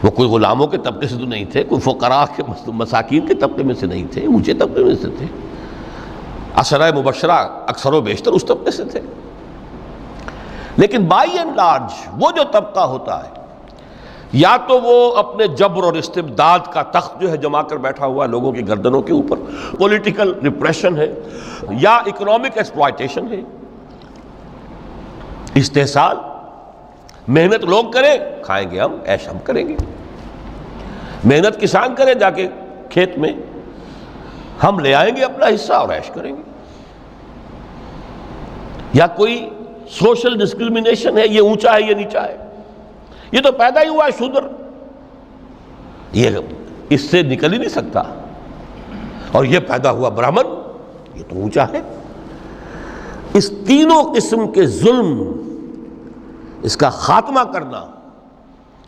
وہ کوئی غلاموں کے طبقے سے تو نہیں تھے، کوئی فقراء کے مساکین کے طبقے میں سے نہیں تھے، اونچے طبقے میں سے تھے، عشرہ مبشرہ اکثر و بیشتر اس طبقے سے تھے۔ لیکن بائی اینڈ لارج وہ جو طبقہ ہوتا ہے یا تو وہ اپنے جبر اور استبداد کا تخت جو ہے جما کر بیٹھا ہوا ہے لوگوں کی گردنوں کے اوپر، پولیٹیکل ریپریشن ہے یا اکنامک ایکسپلائٹیشن ہے، استحصال، محنت لوگ کریں کھائیں گے ہم، عیش ہم کریں گے، محنت کسان کریں جا کے کھیت میں، ہم لے آئیں گے اپنا حصہ اور عیش کریں گے، یا کوئی سوشل ڈسکریمنیشن ہے، یہ اونچا ہے یہ نیچا ہے، یہ تو پیدا ہی ہوا ہے شودر، یہ اس سے نکل ہی نہیں سکتا، اور یہ پیدا ہوا برہمن، یہ تو اونچا ہے۔ اس تینوں قسم کے ظلم، اس کا خاتمہ کرنا،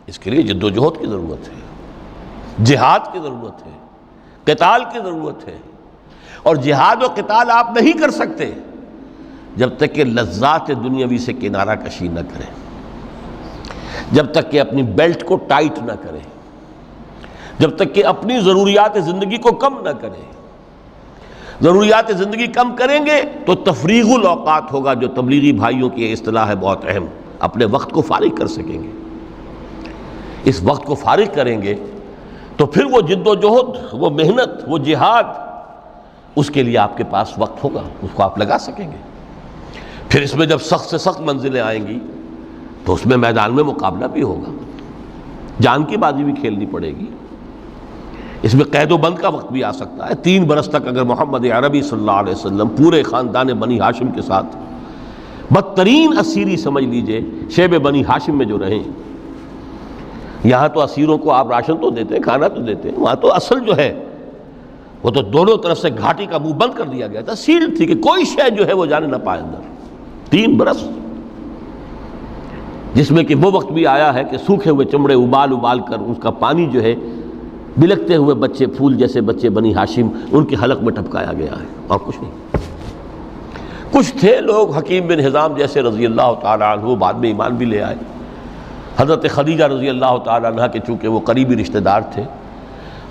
اس کے لیے جد و جہد کی ضرورت ہے، جہاد کی ضرورت ہے، قتال کی ضرورت ہے، اور جہاد و قتال آپ نہیں کر سکتے جب تک کہ لذات دنیاوی سے کنارہ کشی نہ کریں، جب تک کہ اپنی بیلٹ کو ٹائٹ نہ کریں، جب تک کہ اپنی ضروریات زندگی کو کم نہ کریں۔ ضروریات زندگی کم کریں گے تو تفریغ الاوقات ہوگا، جو تبلیغی بھائیوں کی اصطلاح ہے بہت اہم، اپنے وقت کو فارغ کر سکیں گے۔ اس وقت کو فارغ کریں گے تو پھر وہ جد و جہد، وہ محنت، وہ جہاد، اس کے لیے آپ کے پاس وقت ہوگا، اس کو آپ لگا سکیں گے۔ پھر اس میں جب سخت سے سخت منزلیں آئیں گی تو اس میں میدان میں مقابلہ بھی ہوگا، جان کی بازی بھی کھیلنی پڑے گی، اس میں قید و بند کا وقت بھی آ سکتا ہے۔ 3 برس تک اگر محمد عربی صلی اللہ علیہ وسلم پورے خاندان بنی ہاشم کے ساتھ بدترین اسیری سمجھ لیجئے شیب بنی ہاشم میں جو رہیں، یہاں تو اسیروں کو آپ راشن تو دیتے ہیں، کھانا تو دیتے ہیں، وہاں تو اصل جو ہے وہ تو دونوں طرف سے گھاٹی کا منہ بند کر دیا گیا تھا، سیل تھی کہ کوئی شے جو ہے وہ جانے نہ پائے اندر۔ 3 برس، جس میں کہ وہ وقت بھی آیا ہے کہ سوکھے ہوئے چمڑے ابال کر اس کا پانی جو ہے بلکتے ہوئے بچے، پھول جیسے بچے بنی ہاشم، ان کے حلق میں ٹپکایا گیا ہے، اور کچھ نہیں۔ کچھ تھے لوگ، حکیم بن حزام جیسے رضی اللہ تعالیٰ عنہ، بعد میں ایمان بھی لے آئے۔ حضرت خدیجہ رضی اللہ تعالیٰ عنہ کے چونکہ وہ قریبی رشتہ دار تھے،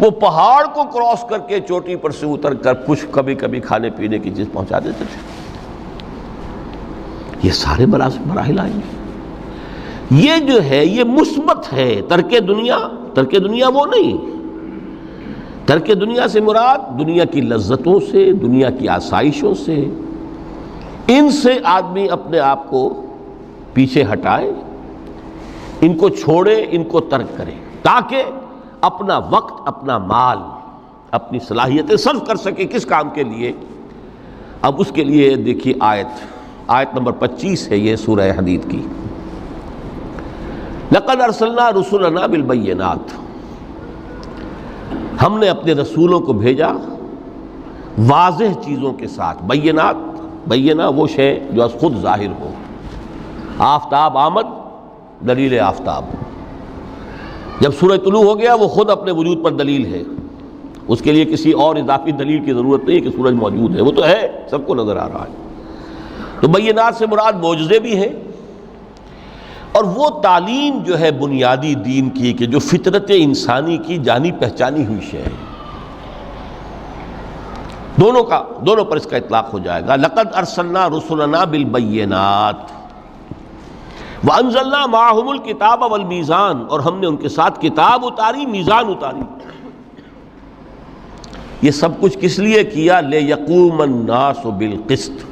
وہ پہاڑ کو کراس کر کے چوٹی پر سے اتر کر کچھ کبھی کبھی کھانے پینے کی چیز پہنچا دیتے تھے۔ یہ سارے مراحل آئیں گے۔ یہ جو ہے یہ مثبت ہے، ترک دنیا وہ نہیں۔ ترک دنیا سے مراد دنیا کی لذتوں سے، دنیا کی آسائشوں سے، ان سے آدمی اپنے آپ کو پیچھے ہٹائے، ان کو چھوڑے، ان کو ترک کرے، تاکہ اپنا وقت، اپنا مال، اپنی صلاحیتیں صرف کر سکے کس کام کے لیے۔ اب اس کے لیے دیکھیے آیت نمبر 25 ہے یہ سورہ حدید کی۔ لقد ارسلنا رسلنا بالبینات، ہم نے اپنے رسولوں کو بھیجا واضح چیزوں کے ساتھ۔ بینہ وہ شے جو از خود ظاہر ہو۔ آفتاب آمد، دلیل آفتاب، جب سورج طلوع ہو گیا وہ خود اپنے وجود پر دلیل ہے، اس کے لیے کسی اور اضافی دلیل کی ضرورت نہیں ہے کہ سورج موجود ہے، وہ تو ہے، سب کو نظر آ رہا ہے۔ تو بینات سے مراد معجزے بھی ہیں، اور وہ تعلیم جو ہے بنیادی دین کی کہ جو فطرت انسانی کی جانی پہچانی ہوئی شے ہے، دونوں پر اس کا اطلاق ہو جائے گا۔ لقد ارسلنا رسلنا بالبینات وانزلنا معهم الکتاب والمیزان، اور ہم نے ان کے ساتھ کتاب اتاری، میزان اتاری۔ یہ سب کچھ کس لیے کیا؟ لیقوم الناس بالقسط،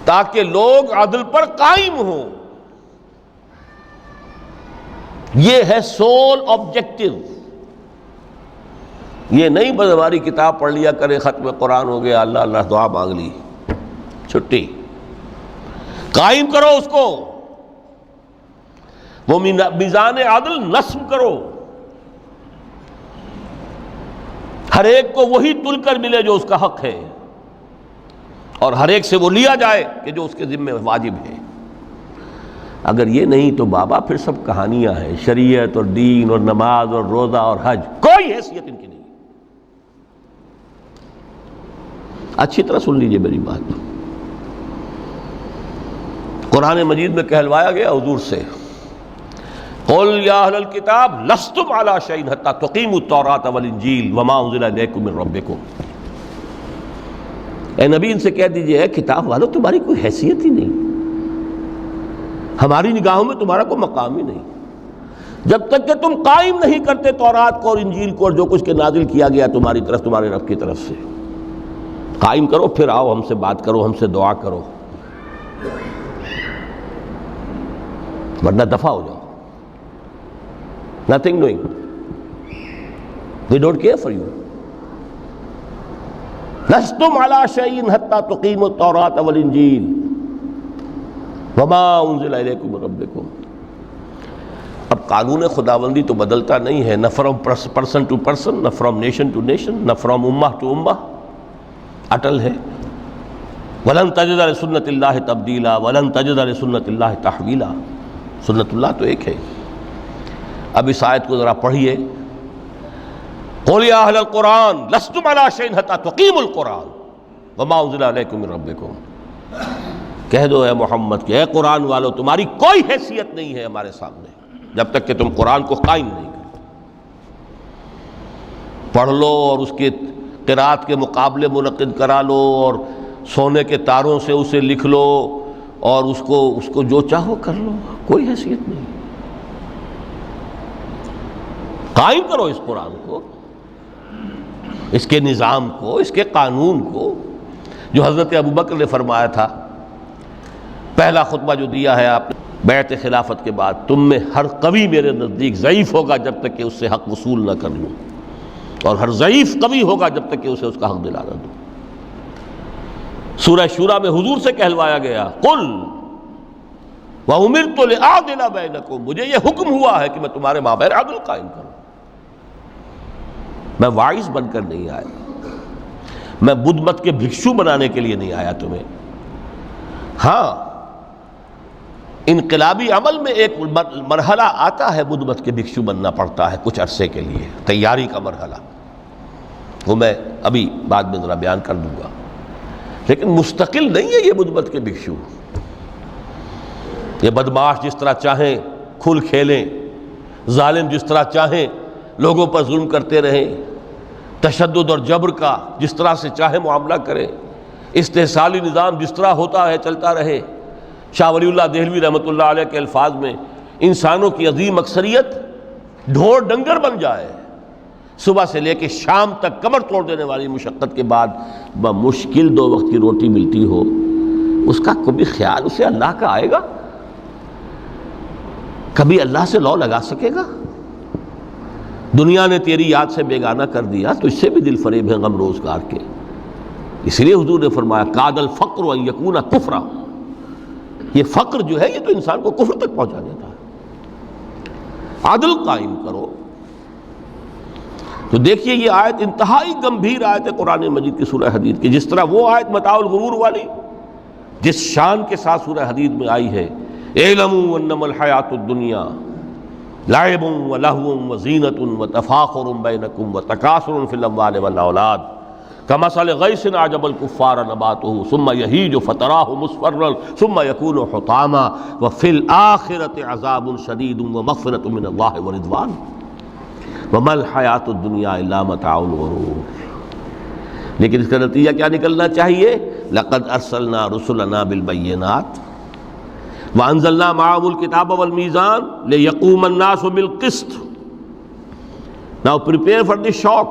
تاکہ لوگ عدل پر قائم ہوں۔ یہ ہے سول آبجیکٹو۔ یہ نہیں بس ہماری کتاب پڑھ لیا کرے، ختم قرآن ہو گیا، اللہ اللہ دعا مانگ لی، چھٹی۔ قائم کرو اس کو، وہ میزان عدل نصب کرو، ہر ایک کو وہی تل کر ملے جو اس کا حق ہے، اور ہر ایک سے وہ لیا جائے کہ جو اس کے ذمہ واجب ہے۔ اگر یہ نہیں تو بابا پھر سب کہانیاں ہیں، شریعت اور دین اور نماز اور روزہ اور حج، کوئی حیثیت ان کی نہیں۔ اچھی طرح سن لیجئے میری بات، قرآن مجید میں کہلوایا گیا حضور سے، قل یا اہل الکتاب لستم علی شیء حتی تقیموا التوراۃ والانجیل وما انزل الیکم من ربکم۔ اے نبی ان سے کہہ دیجئے، اے کتاب والو تمہاری کوئی حیثیت ہی نہیں، ہماری نگاہوں میں تمہارا کوئی مقام ہی نہیں جب تک کہ تم قائم نہیں کرتے تورات کو اور انجیل کو اور جو کچھ کے نازل کیا گیا تمہاری طرف تمہارے رب کی طرف سے. قائم کرو، پھر آؤ ہم سے بات کرو، ہم سے دعا کرو، ورنہ دفع ہو جاؤ. Nothing doing. We don't care for you. لستم علی شیء حتی تقیموا التوراۃ والانجیل وما انزل الیکم من ربکم. اب قانون خداوندی تو بدلتا نہیں ہے، نہ فرام پرسن ٹو پرسن، نہ فرام نیشن ٹو نیشن، نہ فرام امہ ٹو امہ، اٹل ہے. وَلَن تَجِدَ لِسُنَّتِ اللَّهِ تَبْدِيلًا وَلَن تَجِدَ لِسُنَّتِ اللَّهِ تَحْوِيلًا. سنت اللہ تو ایک ہے. اب اس آیت کو ذرا پڑھیے. قُلْ يَا أَهْلَ الْقُرْآنِ لَسْتُمْ عَلَىٰ شَيْءٍ حَتَّىٰ تُقِيمُوا الْقُرْآنَ وَمَا أُنزِلَ إِلَيْكُم مِّن رَّبِّكُم. کہہ دو اے محمد کہ اے قرآن والو تمہاری کوئی حیثیت نہیں ہے ہمارے سامنے جب تک کہ تم قرآن کو قائم نہیں کرتے. پڑھ لو اور اس کے قرات کے مقابلے منعقد کرا لو اور سونے کے تاروں سے اسے لکھ لو اور اس کو جو چاہو کر لو، کوئی حیثیت نہیں. قائم کرو اس قرآن کو، اس کے نظام کو، اس کے قانون کو، جو حضرت ابوبکر نے فرمایا تھا. پہلا خطبہ جو دیا ہے آپ نے بیعت خلافت کے بعد، تم میں ہر قوی میرے نزدیک ضعیف ہوگا جب تک کہ اس سے حق وصول نہ کر لوں، اور ہر ضعیف قوی ہوگا جب تک کہ اسے اس کا حق دلا نہ دوں. سورہ شورى میں حضور سے کہلوایا گیا قل وَأُمِرْتُ لِأَعْدِلَ بَيْنَكُمْ، مجھے یہ حکم ہوا ہے کہ میں تمہارے مابین عدل قائم کروں. میں واعظ بن کر نہیں آیا، میں بدھ مت کے بھکشو بنانے کے لیے نہیں آیا تمہیں. ہاں انقلابی عمل میں ایک مرحلہ آتا ہے، بدھ مت کے بھکشو بننا پڑتا ہے کچھ عرصے کے لیے، تیاری کا مرحلہ، وہ میں ابھی بعد میں ذرا بیان کر دوں گا. لیکن مستقل نہیں ہے یہ بدھ مت کے بھکشو. یہ بدماش جس طرح چاہیں کھل کھیلیں، ظالم جس طرح چاہیں لوگوں پر ظلم کرتے رہیں، تشدد اور جبر کا جس طرح سے چاہے معاملہ کریں، استحصالی نظام جس طرح ہوتا ہے چلتا رہے. شاہ ولی اللہ دہلوی رحمۃ اللہ علیہ کے الفاظ میں انسانوں کی عظیم اکثریت ڈھور ڈنگر بن جائے، صبح سے لے کے شام تک کمر توڑ دینے والی مشقت کے بعد بمشکل 2 وقت کی روٹی ملتی ہو، اس کا کبھی خیال اسے اللہ کا آئے گا؟ کبھی اللہ سے لو لگا سکے گا؟ دنیا نے تیری یاد سے بیگانہ کر دیا تو اس سے بھی دل فریب ہے غم روزگار کے. اس لیے حضور نے فرمایا کاد الفقر ان یکون کفرا، یہ فقر جو ہے یہ تو انسان کو کفر تک پہنچا دیتا ہے. عدل قائم کرو. تو دیکھیے یہ آیت انتہائی گمبھیر آیت ہے قرآن مجید کی سورہ حدید کی. جس طرح وہ آیت متاع الغرور والی جس شان کے ساتھ سورہ حدید میں آئی ہے، اعلموا انما الحیات الدنیا لعب ولہو وزینۃ وتفاخر بینکم وتکاثر فی الاموال والاولاد کمثل غیث اعجب الکفار نباتہ ثم یہیج فتراہ مصفرا ثم یکون حطاما وفی الآخرۃ عذاب شدید ومغفرۃ من اللہ ورضوان وما الحیات الدنیا الا متاع الغرور. لیکن اس کا نتیجہ کیا نکلنا چاہیے؟ لقد ارسلنا رسلنا بالبینات وانزلنا معهم الکتاب والمیزان لیقوم الناس بالقسط. Now prepare for the shock.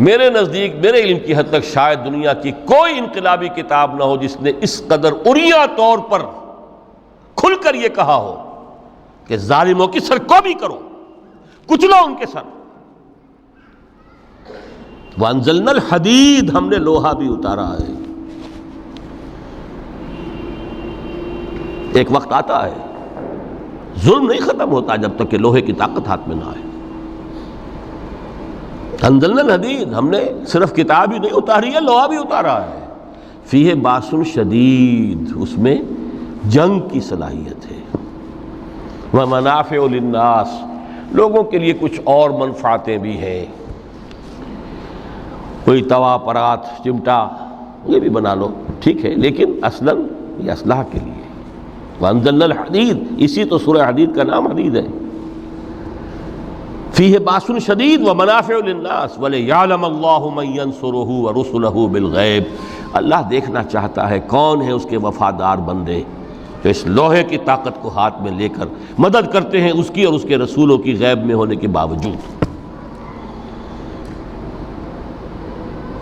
میرے نزدیک، میرے علم کی حد تک شاید دنیا کی کوئی انقلابی کتاب نہ ہو جس نے اس قدر عریاں طور پر کھل کر یہ کہا ہو کہ ظالموں کی سرکوبی کرو، کچلو ان کے سر. وانزلنا الحدید، ہم نے لوہا بھی اتارا ہے. ایک وقت آتا ہے ظلم نہیں ختم ہوتا جب تک کہ لوہے کی طاقت ہاتھ میں نہ آئے. انزلنا الحدید، ہم نے صرف کتاب ہی نہیں اتاری ہے، لوہا بھی اتارا ہے. فیہ باس شدید، اس میں جنگ کی صلاحیت ہے. ومنافع للناس، لوگوں کے لیے کچھ اور منفعتیں بھی ہیں. کوئی توا پرات چمٹا یہ بھی بنا لو، ٹھیک ہے، لیکن اصلاً یہ اسلحہ کے لیے. وانزلنا الحدید، اسی تو سورہ حدید کا نام حدید ہے. فیہ باس شدید ومنافع للناس ولیعلم اللہ من ینصرہ ورسلہ بالغیب. اللہ دیکھنا چاہتا ہے کون ہے اس کے وفادار بندے جو اس لوہے کی طاقت کو ہاتھ میں لے کر مدد کرتے ہیں اس کی اور اس کے رسولوں کی غیب میں ہونے کے باوجود۔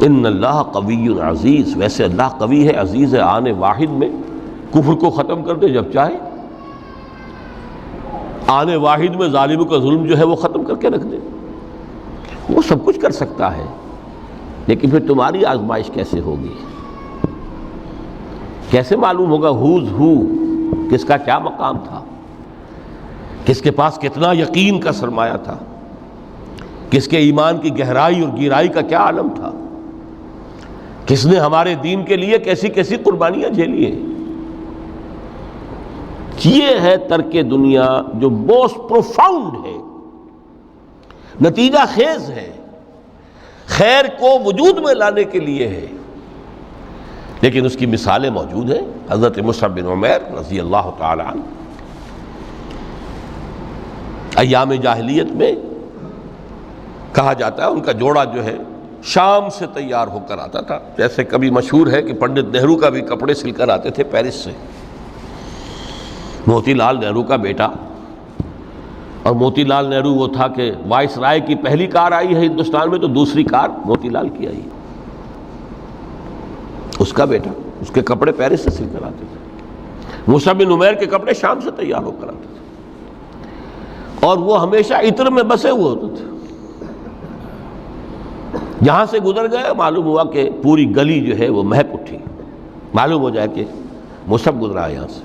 ان اللہ قوی عزیز، ویسے اللہ قوی ہے، عزیز ہے، آن واحد میں کفر کو ختم کر دے جب چاہے، آن واحد میں ظالموں کا ظلم جو ہے وہ ختم کر کے رکھ دے، وہ سب کچھ کر سکتا ہے۔ لیکن پھر تمہاری آزمائش کیسے ہوگی؟ کیسے معلوم ہوگا ہوز ہو، کس کا کیا مقام تھا، کس کے پاس کتنا یقین کا سرمایہ تھا، کس کے ایمان کی گہرائی اور گہرائی کا کیا عالم تھا، کس نے ہمارے دین کے لیے کیسی کیسی قربانیاں جھیلی ہیں۔ یہ ہے ترک دنیا جو موسٹ پروفاؤنڈ ہے، نتیجہ خیز ہے، خیر کو وجود میں لانے کے لیے ہے، لیکن اس کی مثالیں موجود ہیں۔ حضرت مصعب بن عمیر رضی اللہ تعالی عنہ ایام جاہلیت میں کہا جاتا ہے ان کا جوڑا جو ہے شام سے تیار ہو کر آتا تھا، جیسے کبھی مشہور ہے کہ پنڈت نہرو کا بھی کپڑے سل کر آتے تھے پیرس سے۔ موتی لال نہرو کا بیٹا، اور موتی لال نہرو وہ تھا کہ وائس رائے کی پہلی کار آئی ہے ہندوستان میں تو دوسری کار موتی لال کی آئی، اس کا بیٹا، اس کے کپڑے پیرس سے سل کر آتے تھے۔ مصعب بن عمیر کے کپڑے شام سے تیار ہو کر آتے تھے، اور وہ ہمیشہ عطر میں بسے ہوئے ہوتے تھے۔ جہاں سے گزر گئے معلوم ہوا کہ پوری گلی جو ہے وہ مہک اٹھی، معلوم ہو جائے کہ مصعب گزرا ہے یہاں سے۔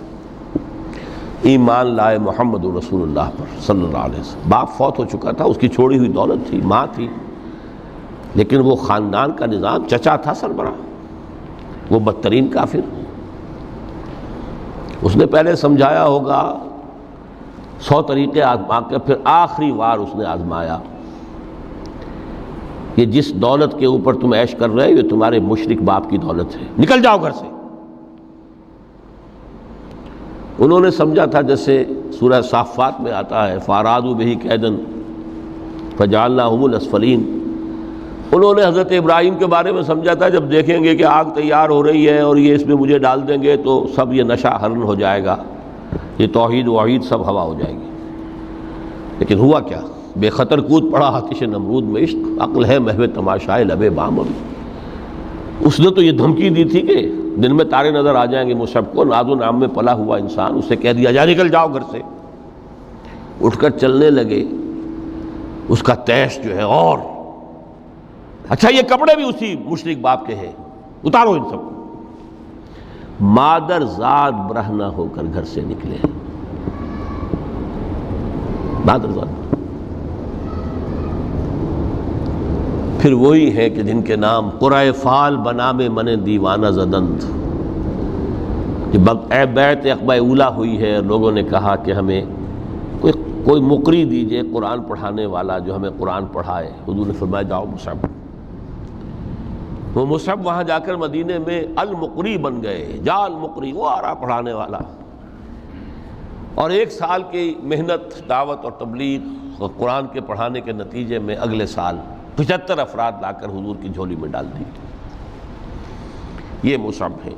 ایمان لائے محمد رسول اللہ پر صلی اللہ علیہ وسلم۔ باپ فوت ہو چکا تھا، اس کی چھوڑی ہوئی دولت تھی، ماں تھی، لیکن وہ خاندان کا نظام، چچا تھا سربراہ، وہ بدترین کافر۔ اس نے پہلے سمجھایا ہوگا 100 طریقے آزما کے، پھر آخری بار اس نے آزمایا کہ جس دولت کے اوپر تم عیش کر رہے ہو یہ تمہارے مشرک باپ کی دولت ہے، نکل جاؤ گھر سے۔ انہوں نے سمجھا تھا جیسے سورہ صافات میں آتا ہے فَأَرَادُوا بِهِ كَيْدًا فَجَعَلْنَاهُمُ الْأَسْفَلِينَ، انہوں نے حضرت ابراہیم کے بارے میں سمجھا تھا جب دیکھیں گے کہ آگ تیار ہو رہی ہے اور یہ اس میں مجھے ڈال دیں گے تو سب یہ نشہ حرن ہو جائے گا، یہ توحید وحید سب ہوا ہو جائے گی۔ لیکن ہوا کیا؟ بے خطر کود پڑا آتش نمرود میں عشق، عقل ہے محو تماشائے لبے بام ابھی۔ اس نے تو یہ دھمکی دی تھی کہ دن میں تارے نظر آ جائیں گے مصعب کو، ناز و نام میں پلا ہوا انسان، اسے کہہ دیا جا نکل جاؤ گھر سے۔ اٹھ کر چلنے لگے، اس کا تیش جو ہے اور اچھا یہ کپڑے بھی اسی مشرک باپ کے ہیں، اتارو ان سب کو۔ مادر ذات برہنہ ہو کر گھر سے نکلے، مادر ذات۔ پھر وہی ہے کہ جن کے نام قرائے فال بنام من دیوانہ زدند، جب بیعت عقبہ اولیٰ ہوئی ہے، لوگوں نے کہا کہ ہمیں کوئی مقری دیجئے قرآن پڑھانے والا جو ہمیں قرآن پڑھائے۔ حضور نے فرمایا جاؤ مصعب۔ وہ مصعب وہاں جا کر مدینے میں المقری بن گئے، جا المقری، وہ آ رہا پڑھانے والا۔ اور 1 سال کی محنت، دعوت اور تبلیغ اور قرآن کے پڑھانے کے نتیجے میں اگلے سال 75 افراد لا کر حضور کی جھولی میں ڈال دی۔ یہ مصعب ہے۔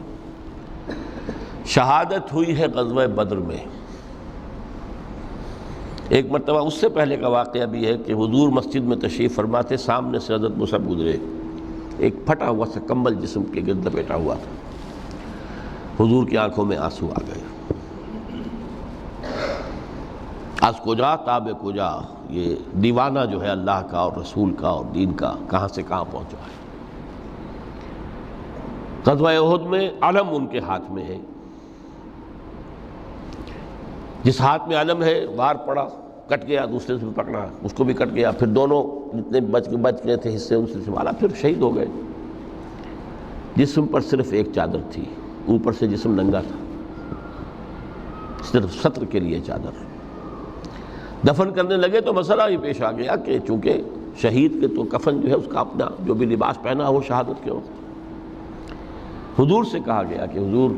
شہادت ہوئی ہے غزوہ بدر میں۔ ایک مرتبہ اس سے پہلے کا واقعہ بھی ہے کہ حضور مسجد میں تشریف فرما تھے، سامنے سے حضرت مصعب گزرے، ایک پھٹا ہوا سا کمبل جسم کے گرد لپیٹا ہوا تھا۔ حضور کی آنکھوں میں آنسو آ گئے۔ از کجا تاب کجا، یہ دیوانہ جو ہے اللہ کا اور رسول کا اور دین کا کہاں سے کہاں پہنچا ہے۔ غزوہ احد میں علم ان کے ہاتھ میں ہے، جس ہاتھ میں علم ہے وار پڑا، کٹ گیا، دوسرے سے پکڑا، اس کو بھی کٹ گیا، پھر دونوں جتنے بچ گئے تھے حصے ان سے سنبھالا، پھر شہید ہو گئے۔ جسم پر صرف ایک چادر تھی، اوپر سے جسم ننگا تھا، صرف ستر کے لیے چادر۔ دفن کرنے لگے تو مسئلہ ہی پیش آ گیا کہ چونکہ شہید کے تو کفن جو ہے اس کا اپنا جو بھی لباس پہنا ہو شہادت کے وقت، حضور سے کہا گیا کہ حضور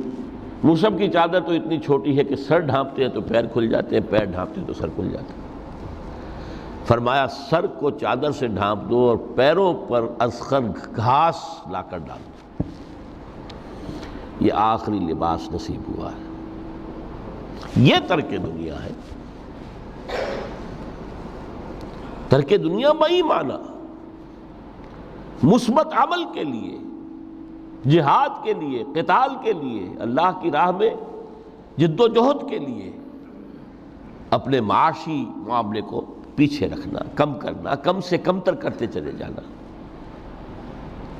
مصعب کی چادر تو اتنی چھوٹی ہے کہ سر ڈھانپتے ہیں تو پیر کھل جاتے ہیں، پیر ڈھانپتے ہیں تو سر کھل جاتے ہیں۔ فرمایا سر کو چادر سے ڈھانپ دو اور پیروں پر اذخر گھاس لا کر ڈال دو، یہ آخری لباس نصیب ہوا ہے۔ یہ ترک دنیا ہے. ترک دنیا بئی معنی مثبت عمل کے لیے، جہاد کے لیے، قتال کے لیے، اللہ کی راہ میں جد و جہد کے لیے اپنے معاشی معاملے کو پیچھے رکھنا، کم کرنا، کم سے کم تر کرتے چلے جانا،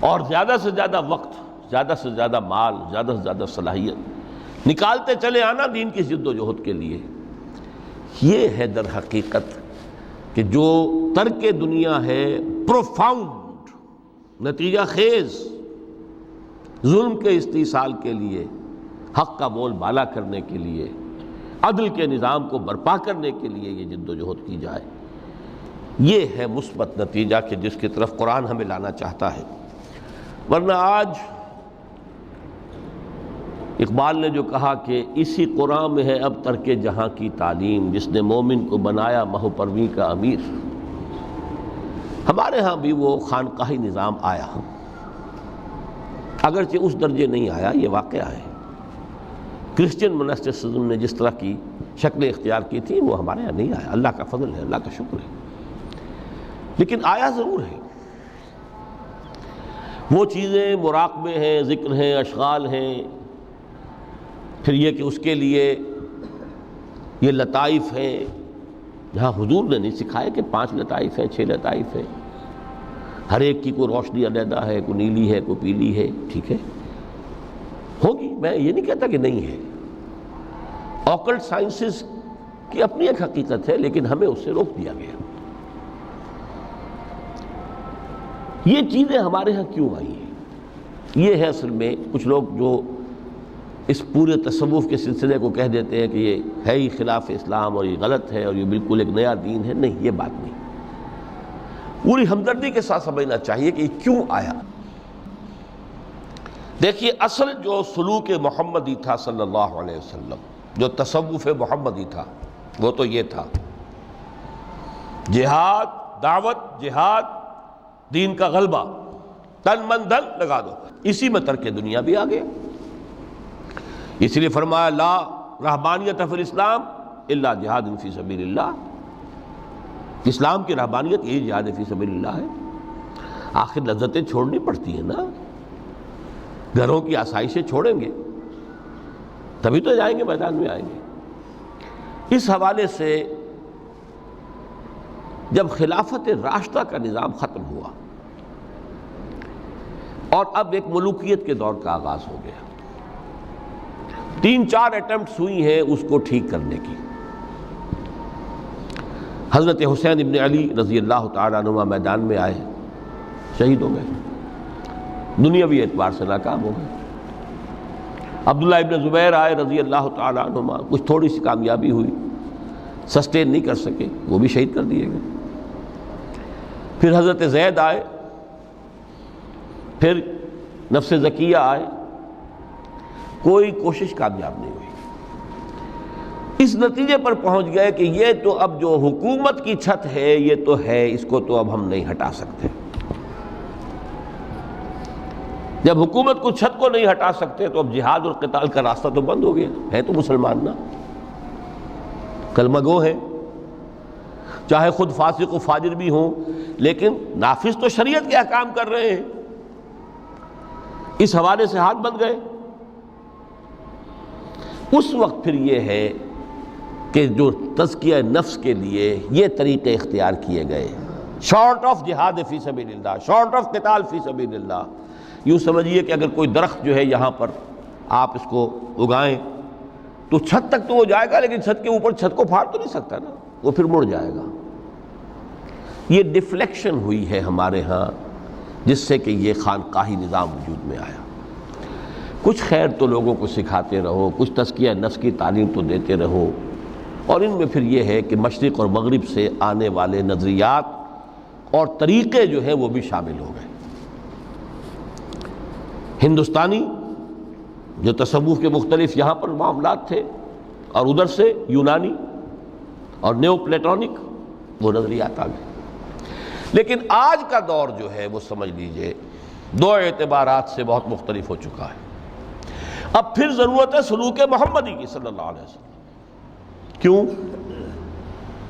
اور زیادہ سے زیادہ وقت، زیادہ سے زیادہ مال، زیادہ سے زیادہ صلاحیت نکالتے چلے آنا دین کی جد و جہد کے لیے. یہ ہے در حقیقت کہ جو ترک دنیا ہے پروفاؤنڈ، نتیجہ خیز، ظلم کے استیصال کے لیے، حق کا بول بالا کرنے کے لیے، عدل کے نظام کو برپا کرنے کے لیے یہ جد و جہد کی جائے. یہ ہے مثبت نتیجہ کہ جس کی طرف قرآن ہمیں لانا چاہتا ہے. ورنہ آج اقبال نے جو کہا کہ اسی قرآن میں ہے اب ترک جہاں کی تعلیم، جس نے مومن کو بنایا مہو پرویں کا امیر. ہمارے ہاں بھی وہ خانقاہی نظام آیا، اگرچہ اس درجے نہیں آیا، یہ واقعہ ہے. کرسچن منسٹسزم نے جس طرح کی شکلیں اختیار کی تھی وہ ہمارے یہاں نہیں آیا. اللہ کا فضل ہے، اللہ کا شکر ہے، لیکن آیا ضرور ہے. وہ چیزیں مراقبے ہیں، ذکر ہیں، اشغال ہیں، پھر یہ کہ اس کے لیے یہ لطائف ہیں جہاں حضور نے نہیں سکھایا کہ 5 لطائف ہیں، 6 لطائف ہیں، ہر ایک کی کوئی روشنی علیحدہ ہے، کوئی نیلی ہے، کوئی پیلی ہے. ٹھیک ہے، ہوگی، میں یہ نہیں کہتا کہ نہیں ہے. آکلٹ سائنسز کی اپنی ایک حقیقت ہے، لیکن ہمیں اس سے روک دیا گیا. یہ چیزیں ہمارے ہاں کیوں آئی ہیں؟ یہ ہے اصل میں کچھ لوگ جو اس پورے تصوف کے سلسلے کو کہہ دیتے ہیں کہ یہ ہے ہی خلاف اسلام اور یہ غلط ہے اور یہ بالکل ایک نیا دین ہے. نہیں، یہ بات نہیں. پوری ہمدردی کے ساتھ سمجھنا چاہیے کہ یہ کیوں آیا. دیکھیے، اصل جو سلوک محمدی تھا صلی اللہ علیہ وسلم، جو تصوف محمدی تھا، وہ تو یہ تھا: جہاد، دعوت، جہاد، دین کا غلبہ، تن من دھن لگا دو. اسی میں ترک دنیا بھی آ گیا. اس لیے فرمایا لا رہبانیت فی الاسلام الا جہاد فی سبیل اللہ. اسلام کی رہبانیت یہی جہاد فی سبیل اللہ ہے. آخر لذتیں چھوڑنی پڑتی ہیں نا، گھروں کی آسائشیں چھوڑیں گے تبھی تو جائیں گے، میدان میں آئیں گے. اس حوالے سے جب خلافت راشدہ کا نظام ختم ہوا اور اب ایک ملوکیت کے دور کا آغاز ہو گیا، 3-4 اٹمپٹس ہوئی ہیں اس کو ٹھیک کرنے کی. حضرت حسین ابن علی رضی اللہ تعالیٰ عنہ میدان میں آئے، شہید ہو گئے، دنیاوی اعتبار سے ناکام ہو گئے. عبداللہ ابن زبیر آئے رضی اللہ تعالیٰ عنہما، کچھ تھوڑی سی کامیابی ہوئی، سسٹین نہیں کر سکے، وہ بھی شہید کر دیے گئے. پھر حضرت زید آئے، پھر نفس زکیہ آئے، کوئی کوشش کامیاب نہیں ہوئی. اس نتیجے پر پہنچ گئے کہ یہ تو اب جو حکومت کی چھت ہے یہ تو ہے، اس کو تو اب ہم نہیں ہٹا سکتے. جب حکومت کو چھت کو نہیں ہٹا سکتے تو اب جہاد اور قتال کا راستہ تو بند ہو گیا. ہے تو مسلمان نا، کلمہ گو ہے، چاہے خود فاسق و فاجر بھی ہوں، لیکن نافذ تو شریعت کے احکام کر رہے ہیں. اس حوالے سے ہاتھ بند گئے. اس وقت پھر یہ ہے کہ جو تزکیہ نفس کے لیے یہ طریقے اختیار کیے گئے، شارٹ آف جہاد فی سبیل اللہ، شارٹ آف قتال فی سبیل اللہ. یوں سمجھیے کہ اگر کوئی درخت جو ہے یہاں پر آپ اس کو اگائیں تو چھت تک تو وہ جائے گا، لیکن چھت کے اوپر چھت کو پھاڑ تو نہیں سکتا نا، وہ پھر مڑ جائے گا. یہ ڈیفلیکشن ہوئی ہے ہمارے ہاں، جس سے کہ یہ خانقاہی نظام وجود میں آیا. کچھ خیر تو لوگوں کو سکھاتے رہو، کچھ تزکیہ نفس کی تعلیم تو دیتے رہو، اور ان میں پھر یہ ہے کہ مشرق اور مغرب سے آنے والے نظریات اور طریقے جو ہیں وہ بھی شامل ہو گئے. ہندوستانی جو تصوف کے مختلف یہاں پر معاملات تھے، اور ادھر سے یونانی اور نیو پلیٹونک وہ نظریات آ گئے. لیکن آج کا دور جو ہے وہ سمجھ لیجئے 2 اعتبارات سے بہت مختلف ہو چکا ہے. اب پھر ضرورت ہے سلوک محمدی کی صلی اللہ علیہ وسلم. کیوں؟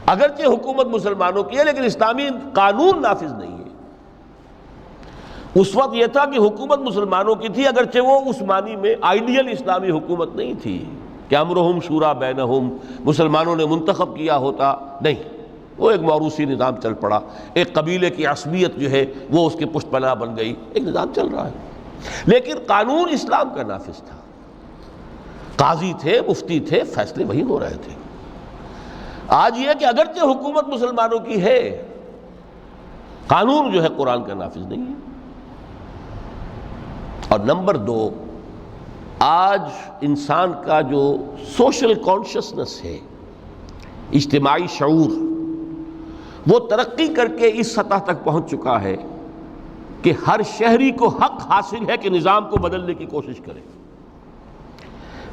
اگرچہ حکومت مسلمانوں کی ہے لیکن اسلامی قانون نافذ نہیں ہے۔ اس وقت یہ تھا کہ حکومت مسلمانوں کی تھی، اگرچہ وہ اس معنی میں آئیڈیل اسلامی حکومت نہیں تھی کہ امرہم شورا بینہم، مسلمانوں نے منتخب کیا ہوتا، نہیں، وہ ایک موروثی نظام چل پڑا، ایک قبیلے کی عصبیت جو ہے وہ اس کے پشت پناہ بن گئی، ایک نظام چل رہا ہے، لیکن قانون اسلام کا نافذ تھا، قاضی تھے، مفتی تھے، فیصلے وہی ہو رہے تھے۔ آج یہ کہ اگرچہ حکومت مسلمانوں کی ہے، قانون جو ہے قرآن کا نافذ نہیں ہے۔ اور نمبر دو، آج انسان کا جو سوشل کانشسنس ہے، اجتماعی شعور، وہ ترقی کر کے اس سطح تک پہنچ چکا ہے کہ ہر شہری کو حق حاصل ہے کہ نظام کو بدلنے کی کوشش کرے۔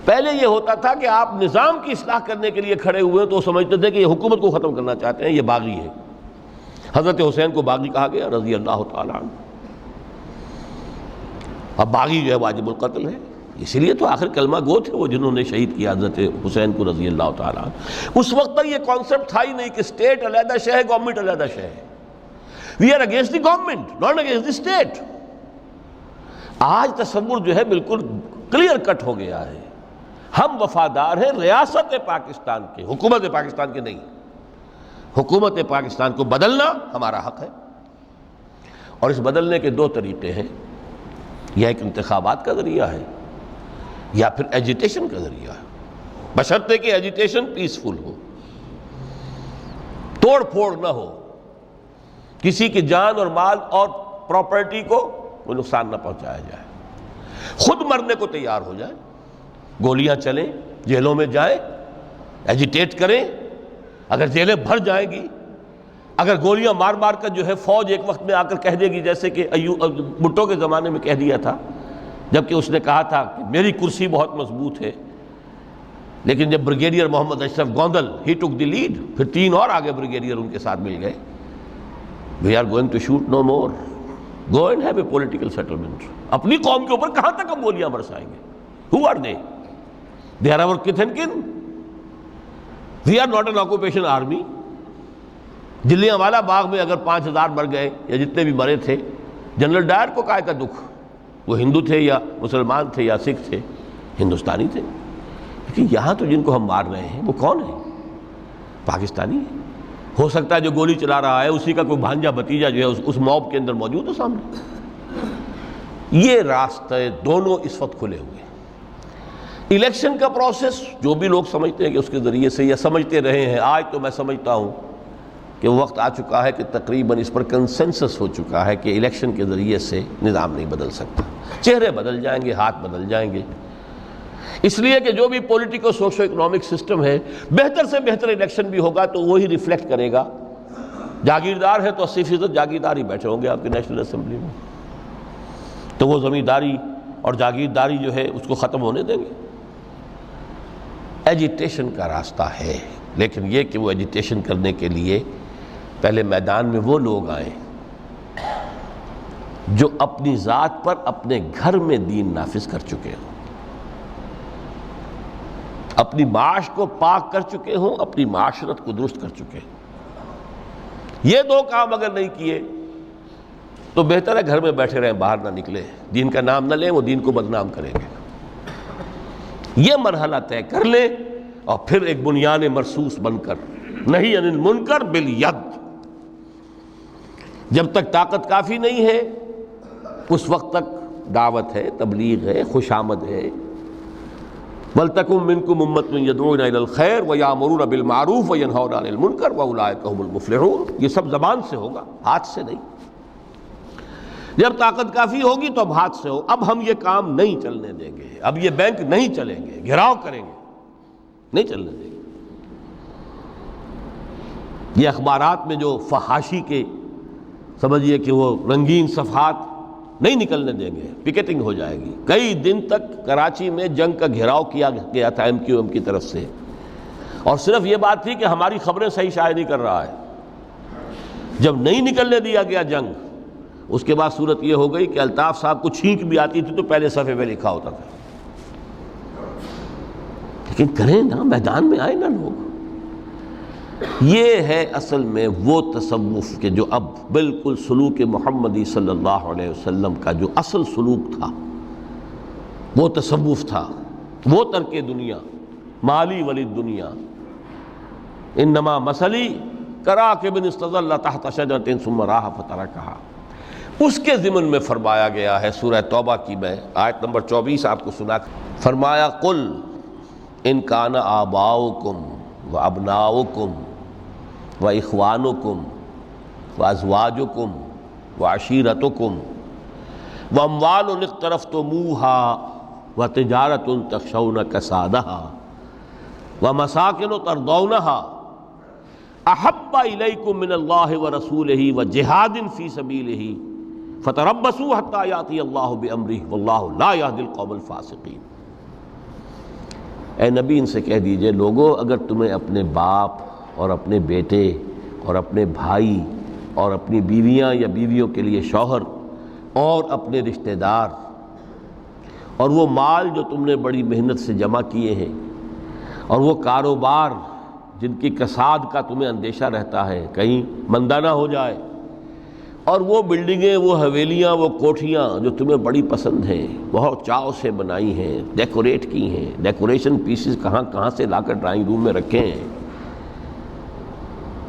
پہلے یہ ہوتا تھا کہ آپ نظام کی اصلاح کرنے کے لیے کھڑے ہوئے تو سمجھتے تھے کہ یہ حکومت کو ختم کرنا چاہتے ہیں، یہ باغی ہے۔ حضرت حسین کو باغی کہا گیا رضی اللہ تعالیٰ عنہ۔ اب باغی جو ہے واجب القتل ہے، اسی لیے تو آخر کلمہ گو تھے وہ جنہوں نے شہید کیا حضرت حسین کو رضی اللہ تعالیٰ عنہ۔ اس وقت تک یہ کانسیپٹ تھا ہی نہیں کہ اسٹیٹ علیحدہ شے ہے، گورنمنٹ علیحدہ شے ہے۔ We are against the government, not against the state. آج تصور جو ہے بالکل کلیئر کٹ ہو گیا ہے، ہم وفادار ہیں ریاست پاکستان کے، حکومت پاکستان کے نہیں۔ حکومت پاکستان کو بدلنا ہمارا حق ہے، اور اس بدلنے کے دو طریقے ہیں، یا ایک انتخابات کا ذریعہ ہے یا پھر ایجیٹیشن کا ذریعہ ہے، بشرطے کہ ایجیٹیشن پیسفل ہو، توڑ پھوڑ نہ ہو، کسی کی جان اور مال اور پراپرٹی کو کوئی نقصان نہ پہنچایا جائے، خود مرنے کو تیار ہو جائے، گولیاں چلیں، جیلوں میں جائیں، ایجیٹیٹ کریں، اگر جیلیں بھر جائیں گی، اگر گولیاں مار مار کر جو ہے فوج ایک وقت میں آ کر کہہ دے گی، جیسے کہ بھٹو کے زمانے میں کہہ دیا تھا، جبکہ اس نے کہا تھا کہ میری کرسی بہت مضبوط ہے، لیکن جب بریگیڈیئر محمد اشرف گوندل ہی ٹک دی لیڈ، پھر 3 اور آگے بریگیڈیئر ان کے ساتھ مل گئے، we are going to shoot no more, go and have a political settlement. اپنی قوم کے اوپر کہاں تک ہم گولیاں برسائیں گے؟ Who are they? They are our kith and kin, we are not an occupation army. Jallianwala Bagh میں اگر 5000 مر گئے یا جتنے بھی مرے تھے، جنرل ڈائر کو کائے کا دکھ؟ وہ ہندو تھے یا مسلمان تھے یا سکھ تھے؟ ہندوستانی تھے۔ لیکن یہاں تو جن کو ہم مار رہے ہیں وہ کون ہیں؟ پاکستانی ہے۔ ہو سکتا ہے جو گولی چلا رہا ہے اسی کا کوئی بھانجا بھتیجا جو ہے اس موب کے اندر موجود ہے سامنے۔ یہ راستے دونوں اس وقت کھلے ہوئے ہیں۔ الیکشن کا پروسیس جو بھی لوگ سمجھتے ہیں کہ اس کے ذریعے سے یا سمجھتے رہے ہیں، آج تو میں سمجھتا ہوں کہ وقت آ چکا ہے کہ تقریباً اس پر کنسنسس ہو چکا ہے کہ الیکشن کے ذریعے سے نظام نہیں بدل سکتا۔ چہرے بدل جائیں گے، ہاتھ بدل جائیں گے، اس لیے کہ جو بھی پولیٹیکل سوشو اکنامک سسٹم ہے، بہتر سے بہتر الیکشن بھی ہوگا تو وہی ریفلیکٹ کرے گا۔ جاگیردار ہے تو 80% جاگیردار ہی بیٹھے ہوں گے آپ کی نیشنل اسمبلی میں، تو وہ زمینداری اور جاگیرداری جو ہے اس کو ختم ہونے دیں گے۔ ایجیٹیشن کا راستہ ہے، لیکن یہ کہ وہ ایجیٹیشن کرنے کے لیے پہلے میدان میں وہ لوگ آئیں جو اپنی ذات پر اپنے گھر میں دین نافذ کر چکے ہوں، اپنی معاش کو پاک کر چکے ہوں، اپنی معاشرت کو درست کر چکے ہوں۔ یہ دو کام اگر نہیں کیے تو بہتر ہے گھر میں بیٹھے رہیں، باہر نہ نکلے، دین کا نام نہ لیں، وہ دین کو بدنام کریں گے۔ یہ مرحلہ طے کر لیں اور پھر ایک بنیان مرصوص بن کر، نہیں عن المنکر بالید۔ جب تک طاقت کافی نہیں ہے اس وقت تک دعوت ہے، تبلیغ ہے، خوش آمد ہے۔ وَلْتَكُن مِّنكُمْ أُمَّةٌ يَدْعُونَ إِلَى الْخَيْرِ وَيَأْمُرُونَ بِالْمَعْرُوفِ وَيَنْهَوْنَ عَنِ الْمُنكَرِ وَأُولَٰئِكَ هُمُ الْمُفْلِحُونَ۔ یہ سب زبان سے ہوگا، ہاتھ سے نہیں۔ جب طاقت کافی ہوگی تو اب ہاتھ سے ہو۔ اب ہم یہ کام نہیں چلنے دیں گے، اب یہ بینک نہیں چلیں گے، گھیراؤ کریں گے، نہیں چلنے دیں گے۔ یہ اخبارات میں جو فحاشی کے سمجھیے کہ وہ رنگین صفحات نہیں نکلنے دیں گے، پکیٹنگ ہو جائے گی۔ کئی دن تک کراچی میں جنگ کا گھیراؤ کیا گیا تھا MQM کی طرف سے، اور صرف یہ بات تھی کہ ہماری خبریں صحیح شائع نہیں کر رہا ہے۔ جب نہیں نکلنے دیا گیا جنگ، اس کے بعد صورت یہ ہو گئی کہ الطاف صاحب کو چھینک بھی آتی تھی تو پہلے صفحے پہ لکھا ہوتا تھا۔ لیکن کریں نا، میدان میں آئیں نا لوگ، یہ ہے اصل میں وہ تصوف کہ جو اب بالکل سلوک محمدی صلی اللہ علیہ وسلم کا جو اصل سلوک تھا وہ تصوف تھا، وہ ترک دنیا، مالی ولی دنیا، انما مثلی کراکب استظل تحت شجرۃ ثم راح فترکھا، اس کے ضمن میں فرمایا گیا ہے سورہ توبہ کی میں آیت نمبر 24 آپ کو سنا، فرمایا قل ان کان آباؤکم وابناؤکم واخوانکم وازواجکم وعشیرتکم واموال اقترفتموها وتجارۃ تخشون کسادها ومساکن ترضونها احب الیکم من اللہ ورسولہ وجہاد فی سبیلہ فتربصوا حتی یاتی اللہ بامرہ واللہ لا یہدی القوم الفاسقین۔ اے نبی ان سے کہہ دیجئے لوگو اگر تمہیں اپنے باپ اور اپنے بیٹے اور اپنے بھائی اور اپنی بیویاں یا بیویوں کے لیے شوہر اور اپنے رشتہ دار اور وہ مال جو تم نے بڑی محنت سے جمع کیے ہیں اور وہ کاروبار جن کی کساد کا تمہیں اندیشہ رہتا ہے کہیں مندہ نہ ہو جائے، اور وہ بلڈنگیں، وہ حویلیاں، وہ کوٹھیاں جو تمہیں بڑی پسند ہیں، بہت چاؤ سے بنائی ہیں، ڈیکوریٹ کی ہیں، ڈیکوریشن پیسز کہاں کہاں سے لا کر ڈرائنگ روم میں رکھے ہیں،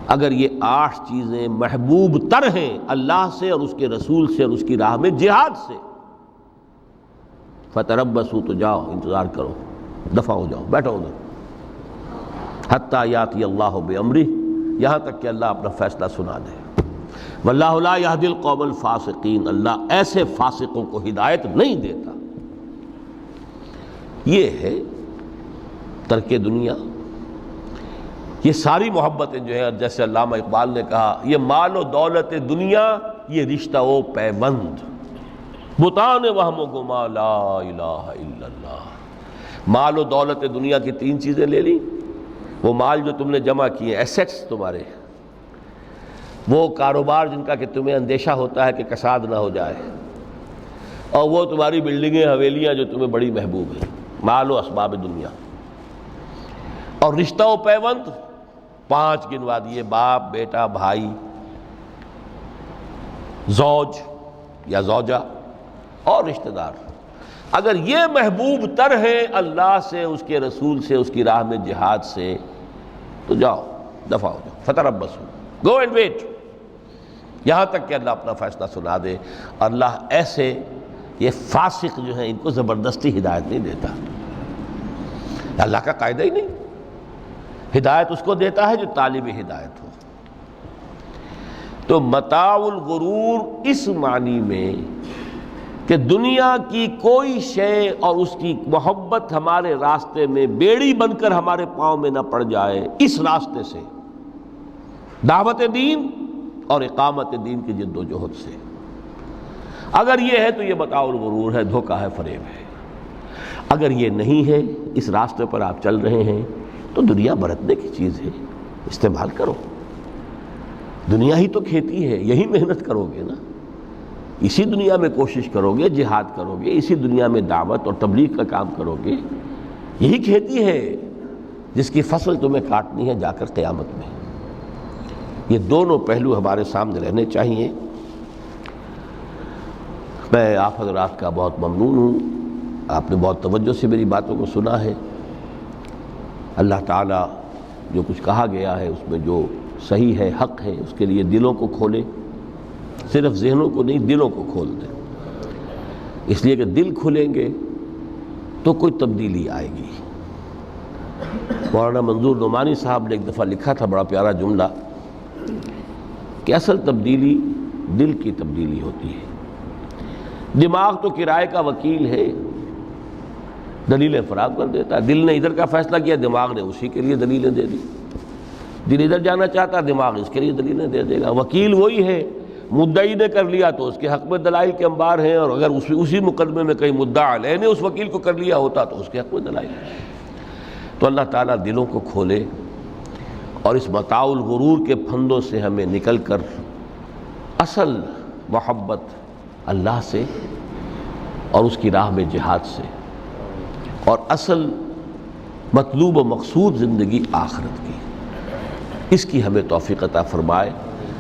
اگر یہ 8 چیزیں محبوب تر ہیں اللہ سے اور اس کے رسول سے اور اس کی راہ میں جہاد سے، فتربصوا تو جاؤ انتظار کرو، دفع ہو جاؤ، بیٹھو ادھر، حتی یاتی اللہ بامرہ، یہاں تک کہ اللہ اپنا فیصلہ سنا دے، واللہ لا یہدی القوم الفاسقین، اللہ ایسے فاسقوں کو ہدایت نہیں دیتا۔ یہ ہے ترک دنیا، یہ ساری محبتیں جو ہے جیسے علامہ اقبال نے کہا یہ مال و دولت دنیا یہ رشتہ و پیوند، بتان وہم و گما لا الہ الا اللہ۔ مال و دولت دنیا کی 3 چیزیں لے لی، وہ مال جو تم نے جمع کیے، ایسیٹس تمہارے، وہ کاروبار جن کا کہ تمہیں اندیشہ ہوتا ہے کہ کساد نہ ہو جائے، اور وہ تمہاری بلڈنگیں حویلیاں جو تمہیں بڑی محبوب ہیں، مال و اسباب دنیا، اور رشتہ و پیوند 5 گنوا دیے، باپ، بیٹا، بھائی، زوج یا زوجہ اور رشتہ دار۔ اگر یہ محبوب تر ہے اللہ سے، اس کے رسول سے، اس کی راہ میں جہاد سے، تو جاؤ دفع ہو جاؤ، فتربصوا، گو اینڈ ویٹ، یہاں تک کہ اللہ اپنا فیصلہ سنا دے۔ اللہ ایسے یہ فاسق جو ہیں ان کو زبردستی ہدایت نہیں دیتا، اللہ کا قاعدہ ہی نہیں، ہدایت اس کو دیتا ہے جو طالب ہدایت ہو۔ تو متاع الغرور اس معنی میں کہ دنیا کی کوئی شے اور اس کی محبت ہمارے راستے میں بیڑی بن کر ہمارے پاؤں میں نہ پڑ جائے، اس راستے سے، دعوت دین اور اقامت دین کی جد و جہد سے، اگر یہ ہے تو یہ متاع الغرور ہے، دھوکہ ہے، فریب ہے۔ اگر یہ نہیں ہے، اس راستے پر آپ چل رہے ہیں، تو دنیا برتنے کی چیز ہے، استعمال کرو، دنیا ہی تو کھیتی ہے، یہی محنت کرو گے نا، اسی دنیا میں کوشش کرو گے، جہاد کرو گے، اسی دنیا میں دعوت اور تبلیغ کا کام کرو گے، یہی کھیتی ہے جس کی فصل تمہیں کاٹنی ہے جا کر قیامت میں۔ یہ دونوں پہلو ہمارے سامنے رہنے چاہیے۔ میں آپ حضرات کا بہت ممنون ہوں، آپ نے بہت توجہ سے میری باتوں کو سنا ہے۔ اللہ تعالیٰ جو کچھ کہا گیا ہے اس میں جو صحیح ہے، حق ہے، اس کے لیے دلوں کو کھولے، صرف ذہنوں کو نہیں، دلوں کو کھول دے، اس لیے کہ دل کھلیں گے تو کوئی تبدیلی آئے گی۔ مولانا منظور نعمانی صاحب نے ایک دفعہ لکھا تھا بڑا پیارا جملہ کہ اصل تبدیلی دل کی تبدیلی ہوتی ہے۔ دماغ تو کرائے کا وکیل ہے، دلیلیں فراہم کر دیتا ہے، دل نے ادھر کا فیصلہ کیا، دماغ نے اسی کے لیے دلیلیں دے دی، دل ادھر جانا چاہتا، دماغ اس کے لیے دلیلیں دے دے گا۔ وکیل وہی ہے، مدعی نے کر لیا تو اس کے حق میں دلائل کے انبار ہیں، اور اگر اسی مقدمے میں کہیں مدعا علیہ نے اس وکیل کو کر لیا ہوتا تو اس کے حق میں دلائل۔ تو اللہ تعالیٰ دلوں کو کھولے اور اس متاع الغرور کے پھندوں سے ہمیں نکل کر اصل محبت اللہ سے اور اس کی راہ میں جہاد سے، اور اصل مطلوب و مقصود زندگی آخرت کی، اس کی ہمیں توفیق عطا فرمائے۔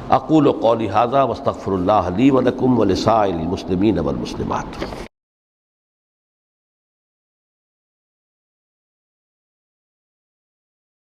اقول قولی ھذا واستغفر اللہ لی ولکم ولسائر المسلمین والمسلمات۔